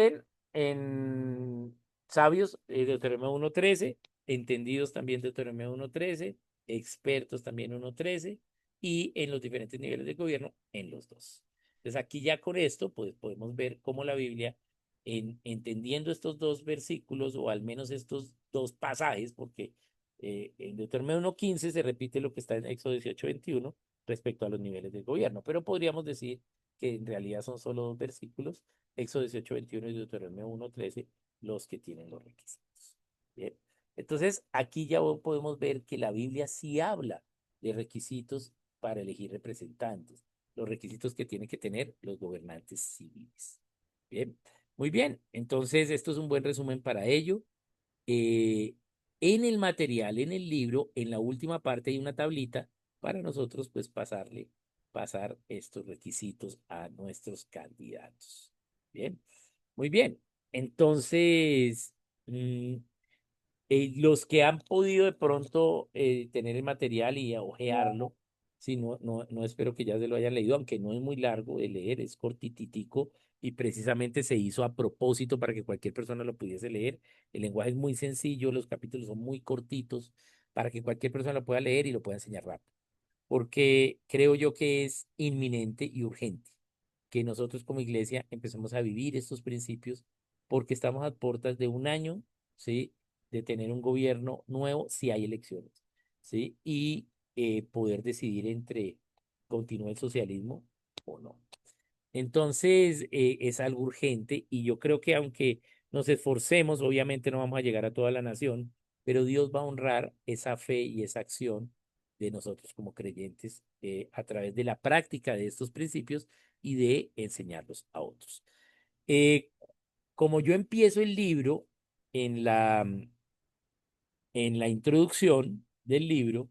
en sabios, Deuteronomio 1:13, entendidos también Deuteronomio 1:13, expertos también 1:13, y en los diferentes niveles de gobierno en los dos. Entonces, aquí ya con esto, pues podemos ver cómo la Biblia, entendiendo estos dos versículos, o al menos estos dos pasajes, porque en Deuteronomio 1:15 se repite lo que está en Éxodo 18:21 respecto a los niveles del gobierno, pero podríamos decir que en realidad son solo dos versículos, Éxodo 18:21 y Deuteronomio 1:13, los que tienen los requisitos. Bien. Entonces, aquí ya podemos ver que la Biblia sí habla de requisitos para elegir representantes, los requisitos que tienen que tener los gobernantes civiles. Bien, muy bien. Entonces, esto es un buen resumen para ello. Eh, en el material, en el libro, en la última parte hay una tablita para nosotros, pues, pasar estos requisitos a nuestros candidatos. Bien, muy bien. Entonces, los que han podido de pronto tener el material y ojearlo, sí, no espero que ya se lo hayan leído, aunque no es muy largo de leer, es cortititico y precisamente se hizo a propósito para que cualquier persona lo pudiese leer. El lenguaje es muy sencillo, los capítulos son muy cortitos, para que cualquier persona lo pueda leer y lo pueda enseñar rápido. Porque creo yo que es inminente y urgente que nosotros como iglesia empecemos a vivir estos principios porque estamos a puertas de un año, ¿sí? De tener un gobierno nuevo si hay elecciones, ¿sí? Y poder decidir entre continuar el socialismo o no. Entonces, es algo urgente y yo creo que aunque nos esforcemos, obviamente no vamos a llegar a toda la nación, pero Dios va a honrar esa fe y esa acción de nosotros como creyentes a través de la práctica de estos principios y de enseñarlos a otros. Eh, Como yo empiezo el libro en en la introducción del libro,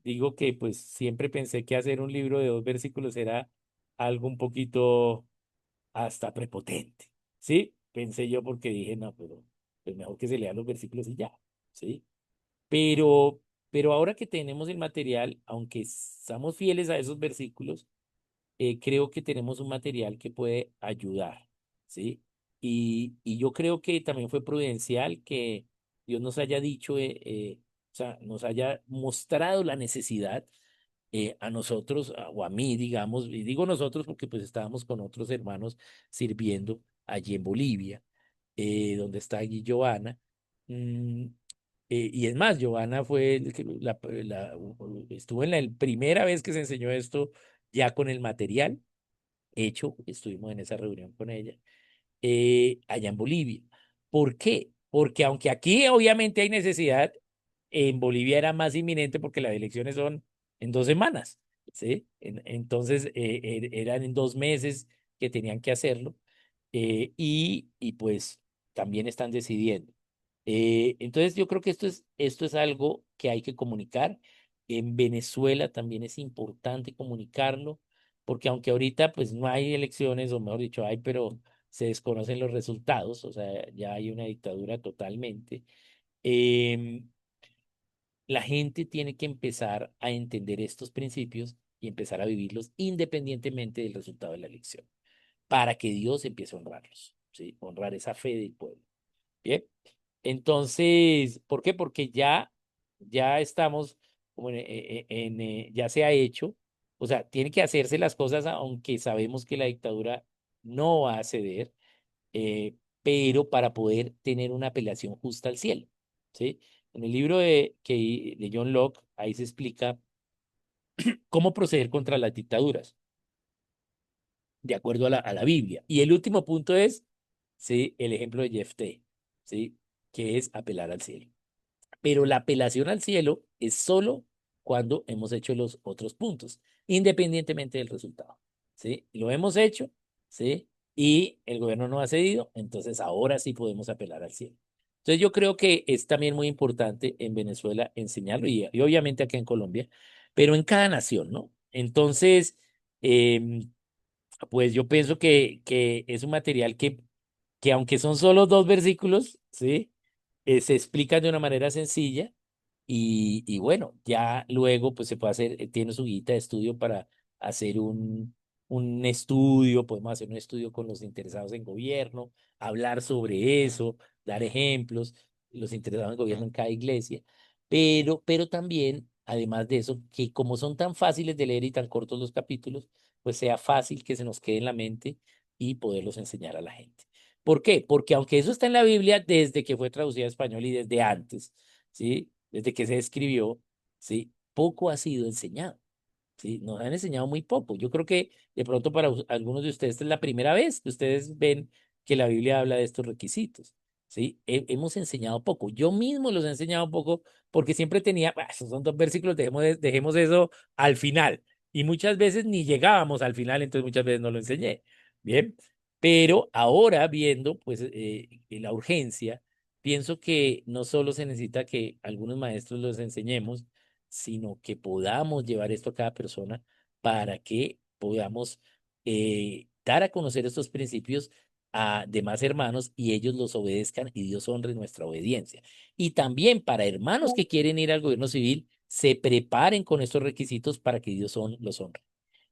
digo que pues siempre pensé que hacer un libro de 2 versículos era algo un poquito hasta prepotente, ¿sí? Pensé yo porque dije, no, pero pues mejor que se lean los versículos y ya, ¿sí? Pero, pero ahora que tenemos el material, aunque estamos fieles a esos versículos, creo que tenemos un material que puede ayudar, ¿sí? Y yo creo que también fue prudencial que Dios nos haya dicho, o sea, nos haya mostrado la necesidad a nosotros, o a mí, digamos, y digo nosotros porque pues estábamos con otros hermanos sirviendo allí en Bolivia, donde está allí Giovanna. mm, y es más, Giovanna fue estuvo en la primera vez que se enseñó esto ya con el material hecho, estuvimos en esa reunión con ella, allá en Bolivia. ¿Por qué? Porque aunque aquí obviamente hay necesidad, en Bolivia era más inminente porque las elecciones son en 2 semanas, ¿sí? Entonces, eran en 2 meses que tenían que hacerlo y pues también están decidiendo. Entonces, yo creo que esto es algo que hay que comunicar. En Venezuela también es importante comunicarlo, porque aunque ahorita pues no hay elecciones, o mejor dicho, hay, pero se desconocen los resultados, o sea, ya hay una dictadura totalmente. em, la gente tiene que empezar a entender estos principios y empezar a vivirlos independientemente del resultado de la elección, para que Dios empiece a honrarlos, ¿sí? Honrar esa fe del pueblo. Bien. Entonces, ¿por qué? Porque ya estamos, como ya se ha hecho, o sea, tiene que hacerse las cosas, aunque sabemos que la dictadura no va a ceder, pero para poder tener una apelación justa al cielo, ¿sí? En el libro de John Locke, ahí se explica cómo proceder contra las dictaduras, de acuerdo a a la Biblia. Y el último punto es, ¿sí? El ejemplo de Jefté, ¿sí? Que es apelar al cielo. Pero la apelación al cielo es solo cuando hemos hecho los otros puntos, independientemente del resultado, ¿sí? Lo hemos hecho, ¿sí? Y el gobierno no ha cedido, entonces ahora sí podemos apelar al cielo. Entonces yo creo que es también muy importante en Venezuela enseñarlo y obviamente acá en Colombia, pero en cada nación, ¿no? Entonces, pues yo pienso que es un material que aunque son solo 2 versículos, ¿sí? Se explican de una manera sencilla y bueno, ya luego pues se puede hacer, tiene su guita de estudio para hacer un estudio, podemos hacer un estudio con los interesados en gobierno, hablar sobre eso, dar ejemplos, los interesados en gobierno en cada iglesia, pero también, además de eso, que como son tan fáciles de leer y tan cortos los capítulos, pues sea fácil que se nos quede en la mente y poderlos enseñar a la gente. ¿Por qué? Porque aunque eso está en la Biblia desde que fue traducida a español y desde antes, ¿sí? Desde que se escribió, ¿sí? Poco ha sido enseñado, ¿sí? Nos han enseñado muy poco. Yo creo que de pronto para algunos de ustedes esta es la primera vez que ustedes ven que la Biblia habla de estos requisitos, ¿sí? Hemos enseñado poco. Yo mismo los he enseñado poco porque siempre tenía, "Ah, esos son 2 versículos, dejemos eso al final". Y muchas veces ni llegábamos al final, entonces muchas veces no lo enseñé. Bien, pero ahora viendo pues la urgencia, pienso que no solo se necesita que algunos maestros los enseñemos, sino que podamos llevar esto a cada persona para que podamos dar a conocer estos principios a demás hermanos y ellos los obedezcan y Dios honre nuestra obediencia. Y también para hermanos que quieren ir al gobierno civil, se preparen con estos requisitos para que Dios los honre.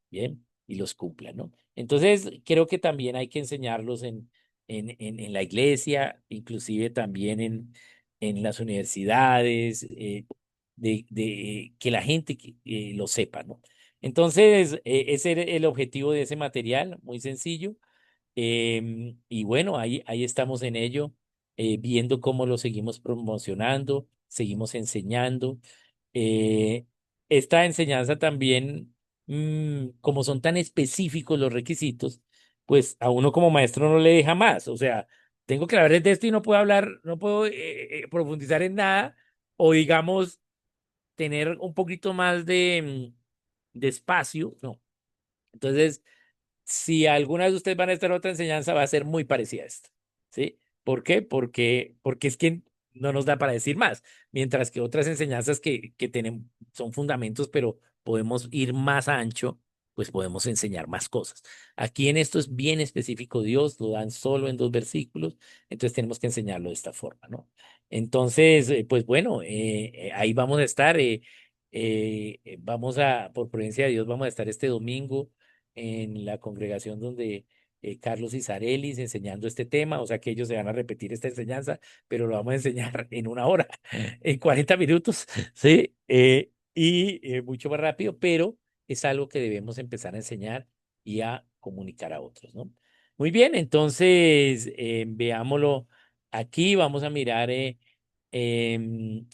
Bien, y los cumplan, ¿no? Entonces, creo que también hay que enseñarlos en la iglesia, inclusive también en las universidades. de que la gente lo sepa, ¿no? Entonces, ese era el objetivo de ese material, muy sencillo. Y bueno, ahí estamos en ello, viendo cómo lo seguimos promocionando, seguimos enseñando. Eh, Esta enseñanza también, como son tan específicos los requisitos, pues a uno como maestro no le deja más. O sea, tengo que hablar de esto y no puedo hablar, no puedo profundizar en nada, o digamos, tener un poquito más de espacio, no. Entonces, si alguna de ustedes van a estar en otra enseñanza, va a ser muy parecida a esta, ¿sí? ¿Por qué? Porque es que no nos da para decir más, mientras que otras enseñanzas que tienen, son fundamentos, pero podemos ir más ancho, pues podemos enseñar más cosas. Aquí en esto es bien específico, Dios lo dan solo en 2 versículos, entonces tenemos que enseñarlo de esta forma, ¿no? Entonces, pues bueno, ahí vamos a estar, por prudencia de Dios, vamos a estar este domingo en la congregación donde Carlos Isarelis enseñando este tema, o sea que ellos se van a repetir esta enseñanza, pero lo vamos a enseñar en 1 hora, en 40 minutos, ¿sí? Y mucho más rápido, pero es algo que debemos empezar a enseñar y a comunicar a otros, ¿no? Muy bien, entonces veámoslo aquí, vamos a mirar em,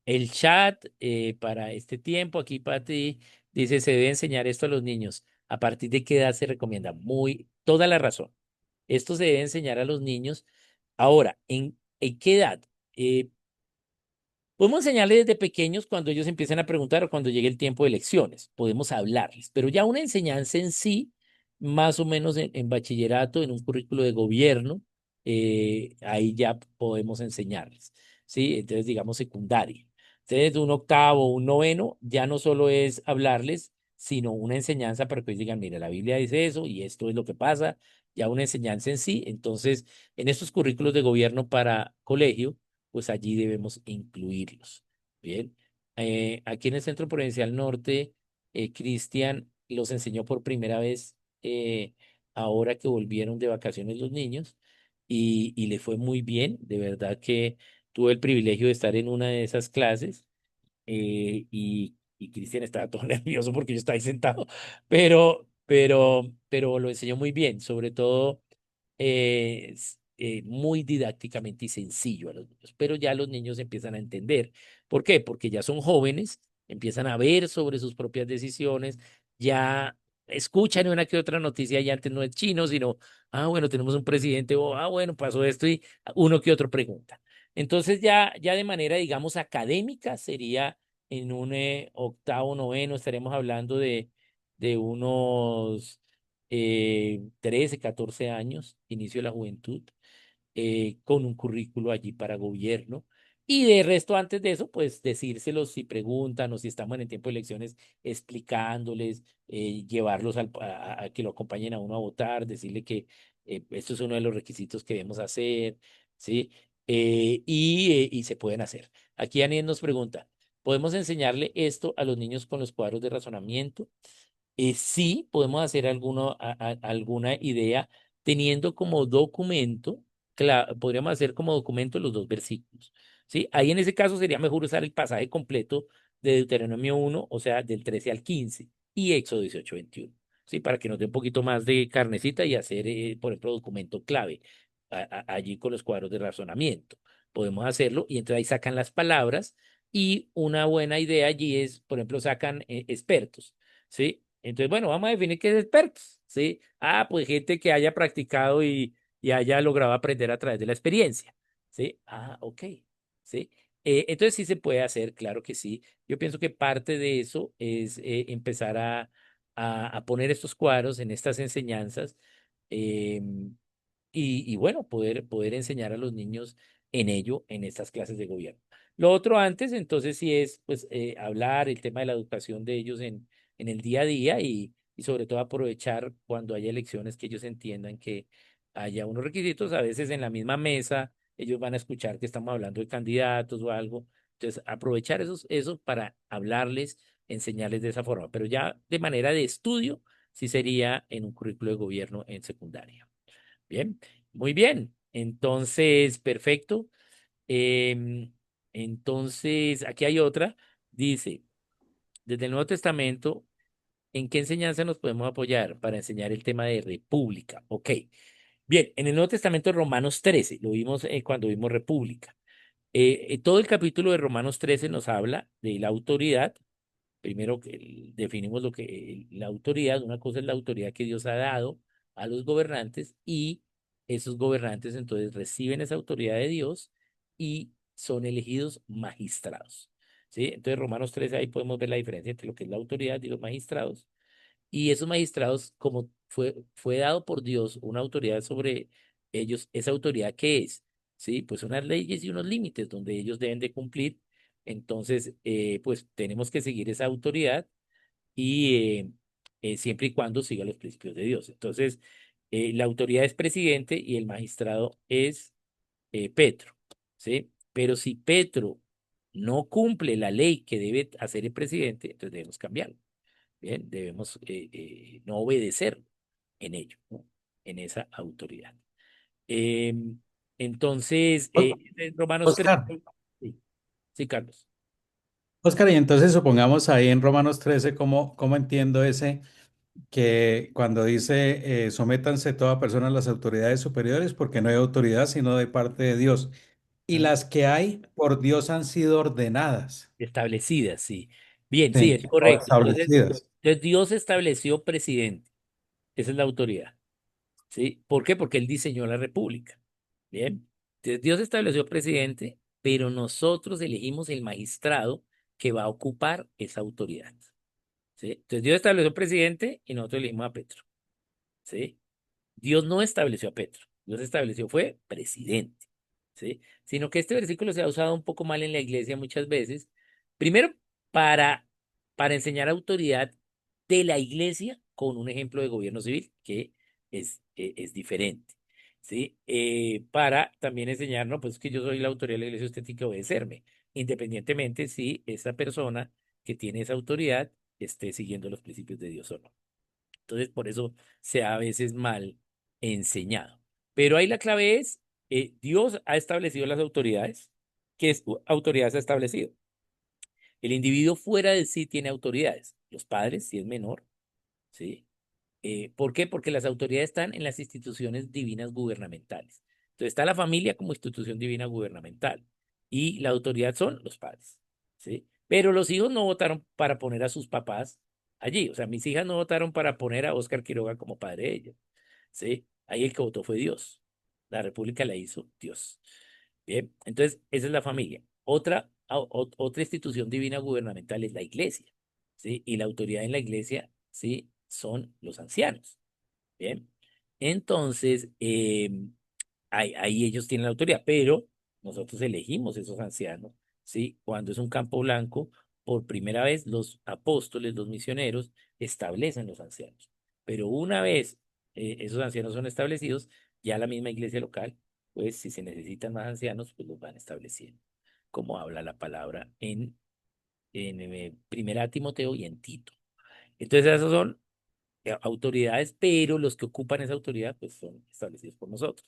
el chat para este tiempo. Aquí Pati dice, se debe enseñar esto a los niños. ¿A partir de qué edad se recomienda? Toda la razón. Esto se debe enseñar a los niños. Ahora, ¿en qué edad? Eh, Podemos enseñarles desde pequeños cuando ellos empiecen a preguntar o cuando llegue el tiempo de lecciones. Podemos hablarles, pero ya una enseñanza en sí, más o menos en bachillerato, en un currículo de gobierno, ahí ya podemos enseñarles, ¿sí? Entonces, digamos secundaria. Entonces, un octavo, un noveno, ya no solo es hablarles, sino una enseñanza para que ellos digan, mira, la Biblia dice eso y esto es lo que pasa, ya una enseñanza en sí. Entonces, en estos currículos de gobierno para colegio, pues allí debemos incluirlos. Bien, aquí en el Centro Provincial Norte, Cristian los enseñó por primera vez ahora que volvieron de vacaciones los niños y le fue muy bien. De verdad que tuve el privilegio de estar en una de esas clases y Cristian estaba todo nervioso porque yo estaba ahí sentado, pero lo enseñó muy bien, sobre todo muy didácticamente y sencillo a los niños, pero ya los niños empiezan a entender. ¿Por qué? Porque ya son jóvenes, empiezan a ver sobre sus propias decisiones, ya escuchan una que otra noticia y antes no es chino, sino, bueno, tenemos un presidente, o, bueno, pasó esto y uno que otro pregunta. Entonces ya de manera, digamos, académica sería en un octavo, noveno, estaremos hablando de unos 13, 14 años, inicio de la juventud, con un currículo allí para gobierno. Y de resto, antes de eso, pues decírselos si preguntan o si estamos en el tiempo de elecciones, explicándoles, llevarlos a que lo acompañen a uno a votar, decirle que esto es uno de los requisitos que debemos hacer, ¿sí? Y se pueden hacer. Aquí Aniel nos pregunta, ¿podemos enseñarle esto a los niños con los cuadros de razonamiento? Sí, podemos hacer alguna idea teniendo como documento, podríamos hacer como documento los 2 versículos, ¿sí? Ahí en ese caso sería mejor usar el pasaje completo de Deuteronomio 1, o sea, del 13 al 15, y Éxodo 18, 21, ¿sí? Para que nos dé un poquito más de carnecita y hacer, por ejemplo, documento clave allí con los cuadros de razonamiento. Podemos hacerlo y entonces ahí sacan las palabras y una buena idea allí es, por ejemplo, sacan expertos. ¿Sí? Entonces, bueno, vamos a definir qué es expertos, ¿sí? Pues gente que haya practicado y haya logrado aprender a través de la experiencia, ¿sí? Ok, ¿sí? Entonces sí se puede hacer, claro que sí. Yo pienso que parte de eso es empezar a poner estos cuadros en estas enseñanzas em, y bueno, poder enseñar a los niños en ello, en estas clases de gobierno. Lo otro antes, entonces, sí es pues hablar el tema de la educación de ellos en el día a día y sobre todo aprovechar cuando haya elecciones que ellos entiendan que haya unos requisitos, a veces en la misma mesa, ellos van a escuchar que estamos hablando de candidatos o algo. Entonces, aprovechar eso para hablarles, enseñarles de esa forma, pero ya de manera de estudio, sí sería en un currículo de gobierno en secundaria. Bien, muy bien. Entonces, perfecto. Em, entonces, aquí hay otra. Dice, desde el Nuevo Testamento, ¿en qué enseñanza nos podemos apoyar para enseñar el tema de república? Ok. Bien, en el Nuevo Testamento, Romanos 13, lo vimos cuando vimos república. Todo el capítulo de Romanos 13 nos habla de la autoridad. Primero definimos lo que la autoridad, una cosa es la autoridad que Dios ha dado a los gobernantes y esos gobernantes entonces reciben esa autoridad de Dios y son elegidos magistrados. ¿Sí? Entonces Romanos 13 ahí podemos ver la diferencia entre lo que es la autoridad y los magistrados. Y esos magistrados, como fue dado por Dios una autoridad sobre ellos, ¿esa autoridad qué es? Sí, pues unas leyes y unos límites donde ellos deben de cumplir. Entonces, pues tenemos que seguir esa autoridad y siempre y cuando siga los principios de Dios. Entonces, la autoridad es presidente y el magistrado es Petro, ¿sí? Pero si Petro no cumple la ley que debe hacer el presidente, entonces debemos cambiarlo. Bien, debemos no obedecer en ello, ¿no? En esa autoridad. Em, entonces, O- en Romanos 3, Oscar, sí, sí, Carlos. Oscar, y entonces supongamos ahí en Romanos 13, ¿cómo entiendo ese que cuando dice sométanse toda persona a las autoridades superiores, porque no hay autoridad sino de parte de Dios? Y Ujú. las que hay por Dios han sido ordenadas, Establecidas, sí. Bien, sí, sí, es o correcto. establecidas. Entonces Dios estableció presidente. Esa es la autoridad, ¿sí? ¿Por qué? Porque Él diseñó la república. Bien. Entonces Dios estableció presidente, pero nosotros elegimos el magistrado que va a ocupar esa autoridad. ¿Sí? Entonces Dios estableció presidente y nosotros elegimos a Petro. ¿Sí? Dios no estableció a Petro. Dios estableció fue presidente. ¿Sí? Sino que este versículo se ha usado un poco mal en la iglesia muchas veces. Primero, para, para enseñar autoridad de la iglesia con un ejemplo de gobierno civil que es diferente. ¿Sí? Para también enseñarnos, pues que yo soy la autoridad de la iglesia, usted tiene que obedecerme, independientemente si esa persona que tiene esa autoridad esté siguiendo los principios de Dios o no. Entonces, por eso se ha a veces mal enseñado. Pero ahí la clave es, Dios ha establecido las autoridades. ¿Qué autoridades ha establecido? El individuo fuera de sí tiene autoridades. Los padres, si es menor, ¿sí? ¿Por qué? Porque las autoridades están en las instituciones divinas gubernamentales. Entonces está la familia como institución divina gubernamental y la autoridad son los padres, ¿sí? Pero los hijos no votaron para poner a sus papás allí. O sea, mis hijas no votaron para poner a Óscar Quiroga como padre de ellas, ¿sí? Ahí el que votó fue Dios. La república la hizo Dios. Bien, entonces esa es la familia. Otra institución divina gubernamental es la iglesia, ¿sí? Y la autoridad en la iglesia, ¿sí? Son los ancianos. Bien. Entonces, ahí ellos tienen la autoridad, pero nosotros elegimos esos ancianos, ¿sí? Cuando es un campo blanco, por primera vez los apóstoles, los misioneros, establecen los ancianos. Pero una vez esos ancianos son establecidos, ya la misma iglesia local, pues si se necesitan más ancianos, pues los van estableciendo, como habla la palabra en Primera Timoteo y en Tito. Entonces, esos son autoridades, pero los que ocupan esa autoridad pues son establecidos por nosotros.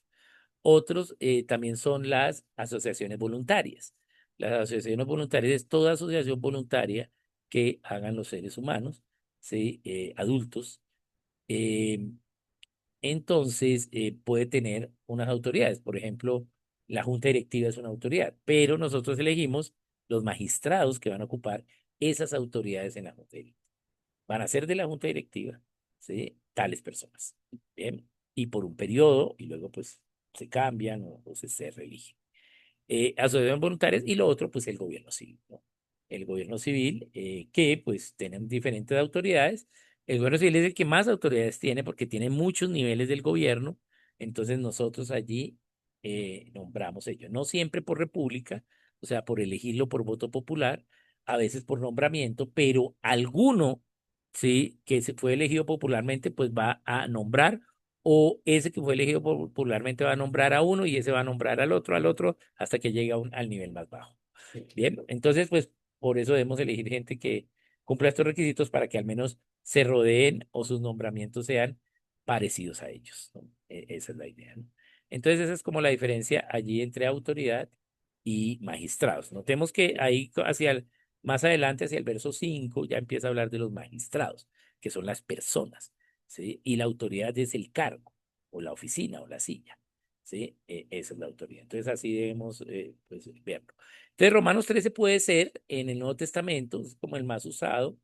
Otros también son las asociaciones voluntarias. Las asociaciones voluntarias es toda asociación voluntaria que hagan los seres humanos, ¿sí? Adultos. eh, entonces puede tener unas autoridades. Por ejemplo, la junta directiva es una autoridad, pero nosotros elegimos los magistrados que van a ocupar esas autoridades en la junta directiva. Van a ser de la junta directiva, ¿sí? Tales personas. Bien. Y por un periodo, y luego pues se cambian o se reeligen. Asociaciones voluntarias y lo otro, pues el gobierno civil, ¿no? El gobierno civil, que pues tienen diferentes autoridades. El gobierno civil es el que más autoridades tiene porque tiene muchos niveles del gobierno. Entonces nosotros allí nombramos ellos, no siempre por república, o sea, por elegirlo por voto popular, a veces por nombramiento, pero alguno, sí, que se fue elegido popularmente, pues va a nombrar o ese que fue elegido popularmente va a nombrar a uno y ese va a nombrar al otro, hasta que llegue al nivel más bajo. Bien, entonces, pues por eso debemos elegir gente que cumpla estos requisitos para que al menos se rodeen o sus nombramientos sean parecidos a ellos, ¿no? Esa es la idea, ¿no? Entonces, esa es como la diferencia allí entre autoridad y magistrados. Notemos que ahí hacia más adelante, hacia el verso 5 ya empieza a hablar de los magistrados, que son las personas, ¿sí? Y la autoridad es el cargo, o la oficina, o la silla, ¿sí? Esa es la autoridad. Entonces, así debemos pues, verlo. Entonces, Romanos 13 puede ser en el Nuevo Testamento, es como el más usado.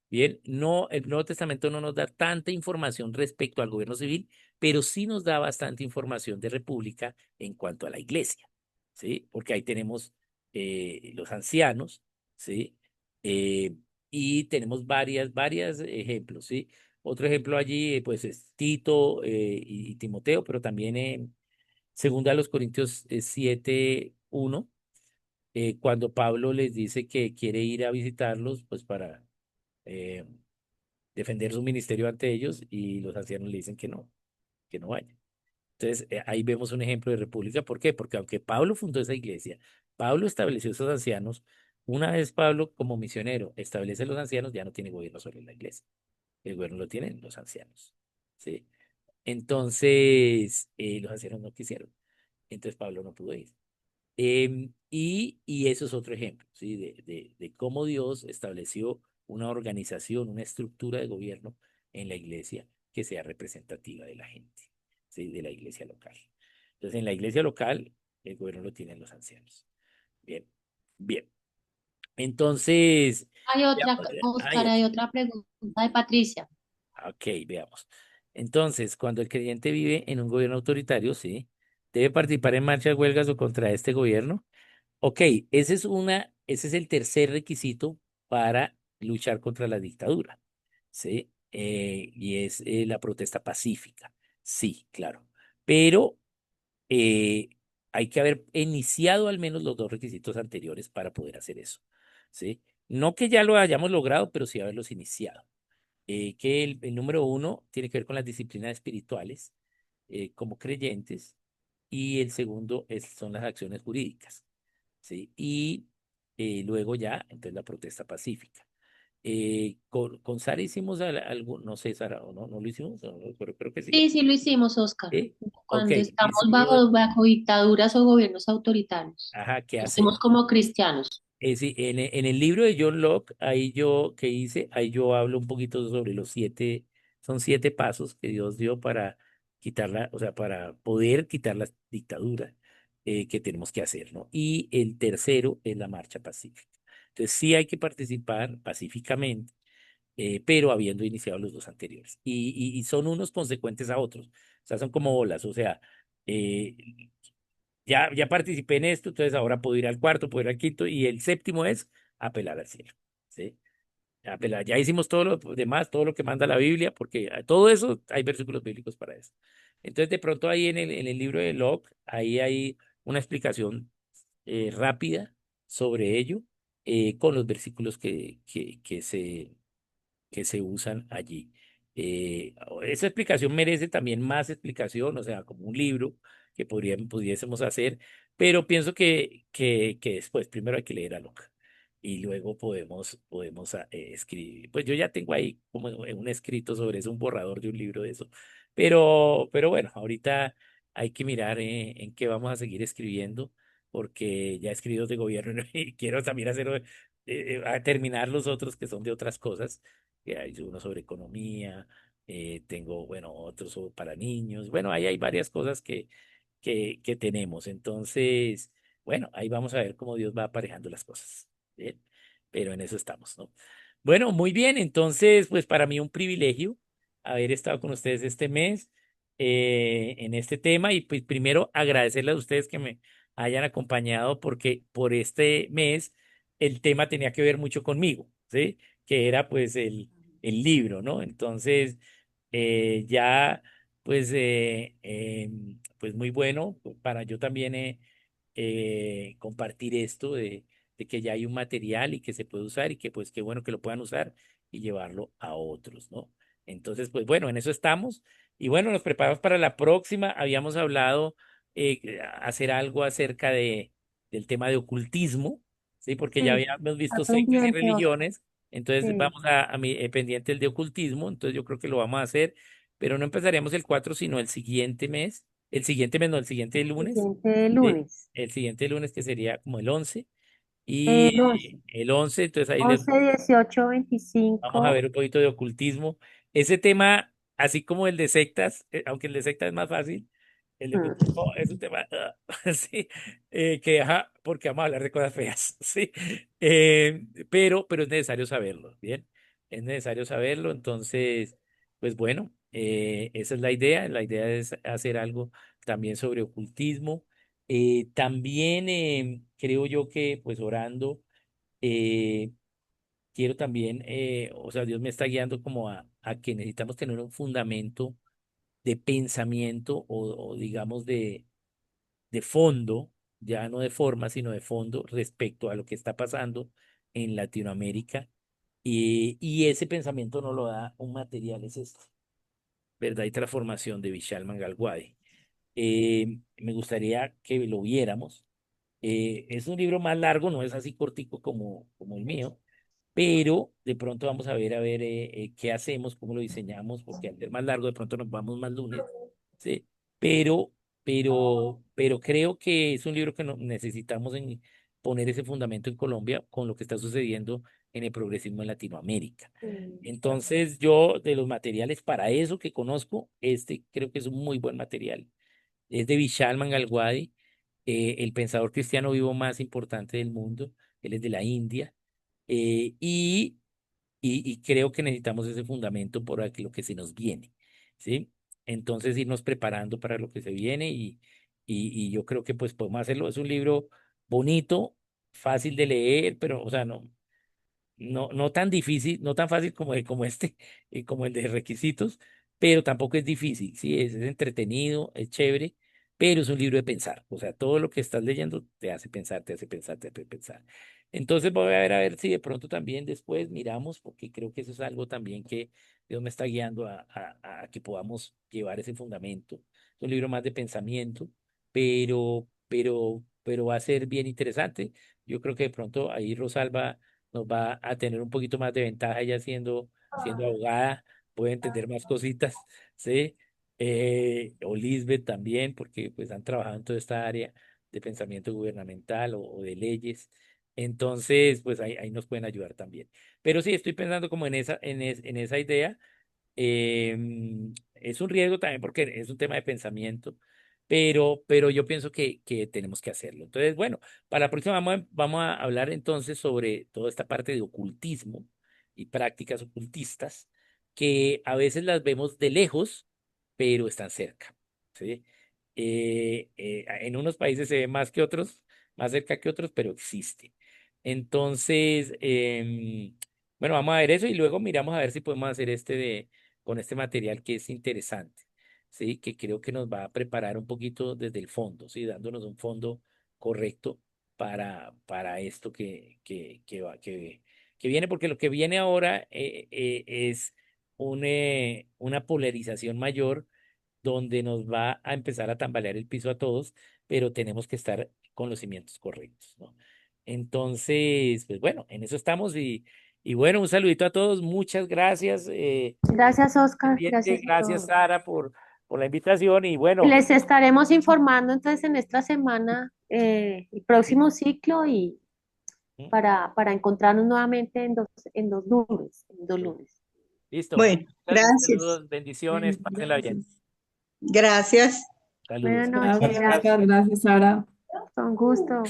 Bien, no, el Nuevo Testamento no nos da tanta información respecto al gobierno civil, pero sí nos da bastante información de república en cuanto a la iglesia, ¿sí? Porque ahí tenemos los ancianos, ¿sí? Eh, y tenemos varias ejemplos, ¿sí? Otro ejemplo allí, pues, es Tito y Timoteo, pero también segunda a los Corintios 7:1, cuando Pablo les dice que quiere ir a visitarlos, pues, para eh, defender su ministerio ante ellos, y los ancianos le dicen que no vaya. Entonces, ahí vemos un ejemplo de república. ¿Por qué? Porque aunque Pablo fundó esa iglesia, Pablo estableció esos ancianos, una vez Pablo como misionero establece los ancianos, ya no tiene gobierno sobre la iglesia. El gobierno lo tienen los ancianos. ¿Sí? Entonces, los ancianos no quisieron. Entonces, Pablo no pudo ir. Y eso es otro ejemplo, ¿sí? De cómo Dios estableció una organización, una estructura de gobierno en la iglesia que sea representativa de la gente, ¿sí? De la iglesia local. Entonces, en la iglesia local, el gobierno lo tienen los ancianos. Bien, bien. Entonces, Hay otra, veamos, Oscar, hay otra pregunta de Patricia. ok, veamos. Entonces, cuando el creyente vive en un gobierno autoritario, ¿sí? ¿Debe participar en marchas, huelgas o contra este gobierno? Ok, ese es el tercer requisito para luchar contra la dictadura, ¿sí? Y es la protesta pacífica. Sí, claro. Pero eh, hay que haber iniciado al menos los dos requisitos anteriores para poder hacer eso, ¿sí? No que ya lo hayamos logrado, pero sí haberlos iniciado. Que el número uno tiene que ver con las disciplinas espirituales como creyentes, y el segundo son las acciones jurídicas. ¿Sí? Y luego ya, entonces la protesta pacífica. Con Sara hicimos algo, no sé, Sara, o no, no lo hicimos, no, pero creo que sí. Sí, sí lo hicimos, Oscar. Ok, Cuando estamos hicimos, bajo dictaduras o gobiernos autoritarios. ajá, ¿qué Lo hacemos hacemos? como cristianos. Sí, en el libro de John Locke, ahí yo, ¿qué hice? Ahí yo hablo un poquito sobre son 7 pasos que Dios dio para quitarla, o sea, para poder quitar la dictadura que tenemos que hacer, ¿no? Y el tercero es la marcha pacífica. Entonces, sí hay que participar pacíficamente, pero habiendo iniciado los dos anteriores. Y son unos consecuentes a otros. O sea, son como olas, o sea, eh, ya participé en esto, entonces ahora puedo ir al cuarto, puedo ir al quinto, y el séptimo es apelar al cielo, ¿sí? Apelar. Ya hicimos todo lo demás, todo lo que manda la Biblia, porque todo eso hay versículos bíblicos para eso. Entonces, de pronto ahí en el libro de Locke, ahí hay una explicación rápida sobre ello, con los versículos que se usan allí. Esa explicación merece también más explicación, o sea, como un libro que pudiésemos hacer, pero pienso que después, primero hay que leer a Locke y luego podemos escribir. Pues yo ya tengo ahí como un escrito sobre eso, un borrador de un libro de eso, pero bueno, ahorita hay que mirar en qué vamos a seguir escribiendo, porque ya he escrito de gobierno y quiero también a terminar los otros que son de otras cosas, que hay uno sobre economía, tengo, bueno, para niños, bueno, ahí hay varias cosas que tenemos. Entonces, bueno, ahí vamos a ver cómo Dios va aparejando las cosas. Bien, pero en eso estamos, ¿no? Bueno, muy bien, entonces, pues para mí un privilegio haber estado con ustedes este mes en este tema, y pues primero agradecerles a ustedes que me hayan acompañado, porque por este mes el tema tenía que ver mucho conmigo, ¿sí? Que era pues el libro, ¿no? Entonces, ya, pues, pues muy bueno para yo también compartir esto de que ya hay un material y que se puede usar, y que pues qué bueno que lo puedan usar y llevarlo a otros, ¿no? Entonces, pues bueno, en eso estamos. Y bueno, nos preparamos para la próxima. Habíamos hablado hacer algo acerca del tema de ocultismo, ¿sí? Porque ya Sí, habíamos está visto sectas y pendiente, Oscar. religiones. Entonces Sí, vamos pendiente el de ocultismo, entonces yo creo que lo vamos a hacer, pero no empezaríamos el 4 sino el siguiente mes, no, el siguiente lunes, siguiente ¿sí? lunes. El siguiente lunes, que sería como el 11, Y No, el 11, entonces ahí le 11, 18, vamos a 25. ver un poquito de ocultismo. Ese tema, así como el de sectas, aunque el de sectas es más fácil, el de Mm. ocultismo es un tema, sí, que deja, porque vamos a hablar de cosas feas, sí. Pero es necesario saberlo, ¿bien? Es necesario saberlo, entonces, pues bueno, esa es la idea. La idea es hacer algo también sobre ocultismo. También creo yo que, pues orando, eh, quiero también, o sea, Dios me está guiando como a que necesitamos tener un fundamento de pensamiento o digamos de fondo, ya no de forma, sino de fondo respecto a lo que está pasando en Latinoamérica. Y ese pensamiento no lo da un material, es este, ¿verdad? Y transformación de Vishal Mangalwadi. Me gustaría que lo viéramos. Es un libro más largo, no es así cortico como el mío, pero de pronto vamos a ver qué hacemos, cómo lo diseñamos, porque al ser más largo de pronto nos vamos más lunes, ¿sí? Pero, pero creo que es un libro que necesitamos poner ese fundamento en Colombia con lo que está sucediendo en el progresismo en Latinoamérica. Entonces, yo de los materiales para eso que conozco, este creo que es un muy buen material. Es de Vishal Mangalwadi, el pensador cristiano vivo más importante del mundo. Él es de la India. Y creo que necesitamos ese fundamento por lo que se nos viene, ¿sí? Entonces irnos preparando para lo que se viene y yo creo que pues podemos hacerlo. Es un libro bonito, fácil de leer, pero, o sea, no tan difícil, no tan fácil como este, como el de requisitos, pero tampoco es difícil, sí, es entretenido, es chévere, pero es un libro de pensar. O sea, todo lo que estás leyendo te hace pensar, te hace pensar, te hace pensar. Entonces voy a ver si de pronto también después miramos, porque creo que eso es algo también que Dios me está guiando a que podamos llevar ese fundamento. Es un libro más de pensamiento, pero va a ser bien interesante. Yo creo que de pronto ahí Rosalba nos va a tener un poquito más de ventaja ella siendo abogada, puede entender más cositas, ¿sí? O Lisbeth también, porque pues han trabajado en toda esta área de pensamiento gubernamental o de leyes. Entonces, pues ahí nos pueden ayudar también. Pero sí, estoy pensando como en esa idea. Es un riesgo también porque es un tema de pensamiento, pero yo pienso que tenemos que hacerlo. Entonces, bueno, para la próxima vamos a hablar entonces sobre toda esta parte de ocultismo y prácticas ocultistas que a veces las vemos de lejos, pero están cerca, ¿sí? En unos países se ve más que otros, más cerca que otros, pero existe. Entonces, bueno, vamos a ver eso y luego miramos a ver si podemos hacer con este material que es interesante, ¿sí? Que creo que nos va a preparar un poquito desde el fondo, ¿sí? Dándonos un fondo correcto para esto que viene, porque lo que viene ahora es una polarización mayor donde nos va a empezar a tambalear el piso a todos, pero tenemos que estar con los cimientos correctos, ¿no? Entonces, pues bueno, en eso estamos y bueno, un saludito a todos, muchas gracias. Gracias, Oscar. Pendiente, Gracias a gracias todos. Sara por la invitación y bueno, Les estaremos informando entonces en esta semana el próximo ciclo y para encontrarnos nuevamente en dos lunes, en 2 lunes. listo. Bueno, Muchas gracias. saludos, bendiciones, Bueno, pásenla bien. gracias. Gracias. Saludos. Buenas noches, Gracias, gracias. Oscar. Gracias, Sara. Con gusto.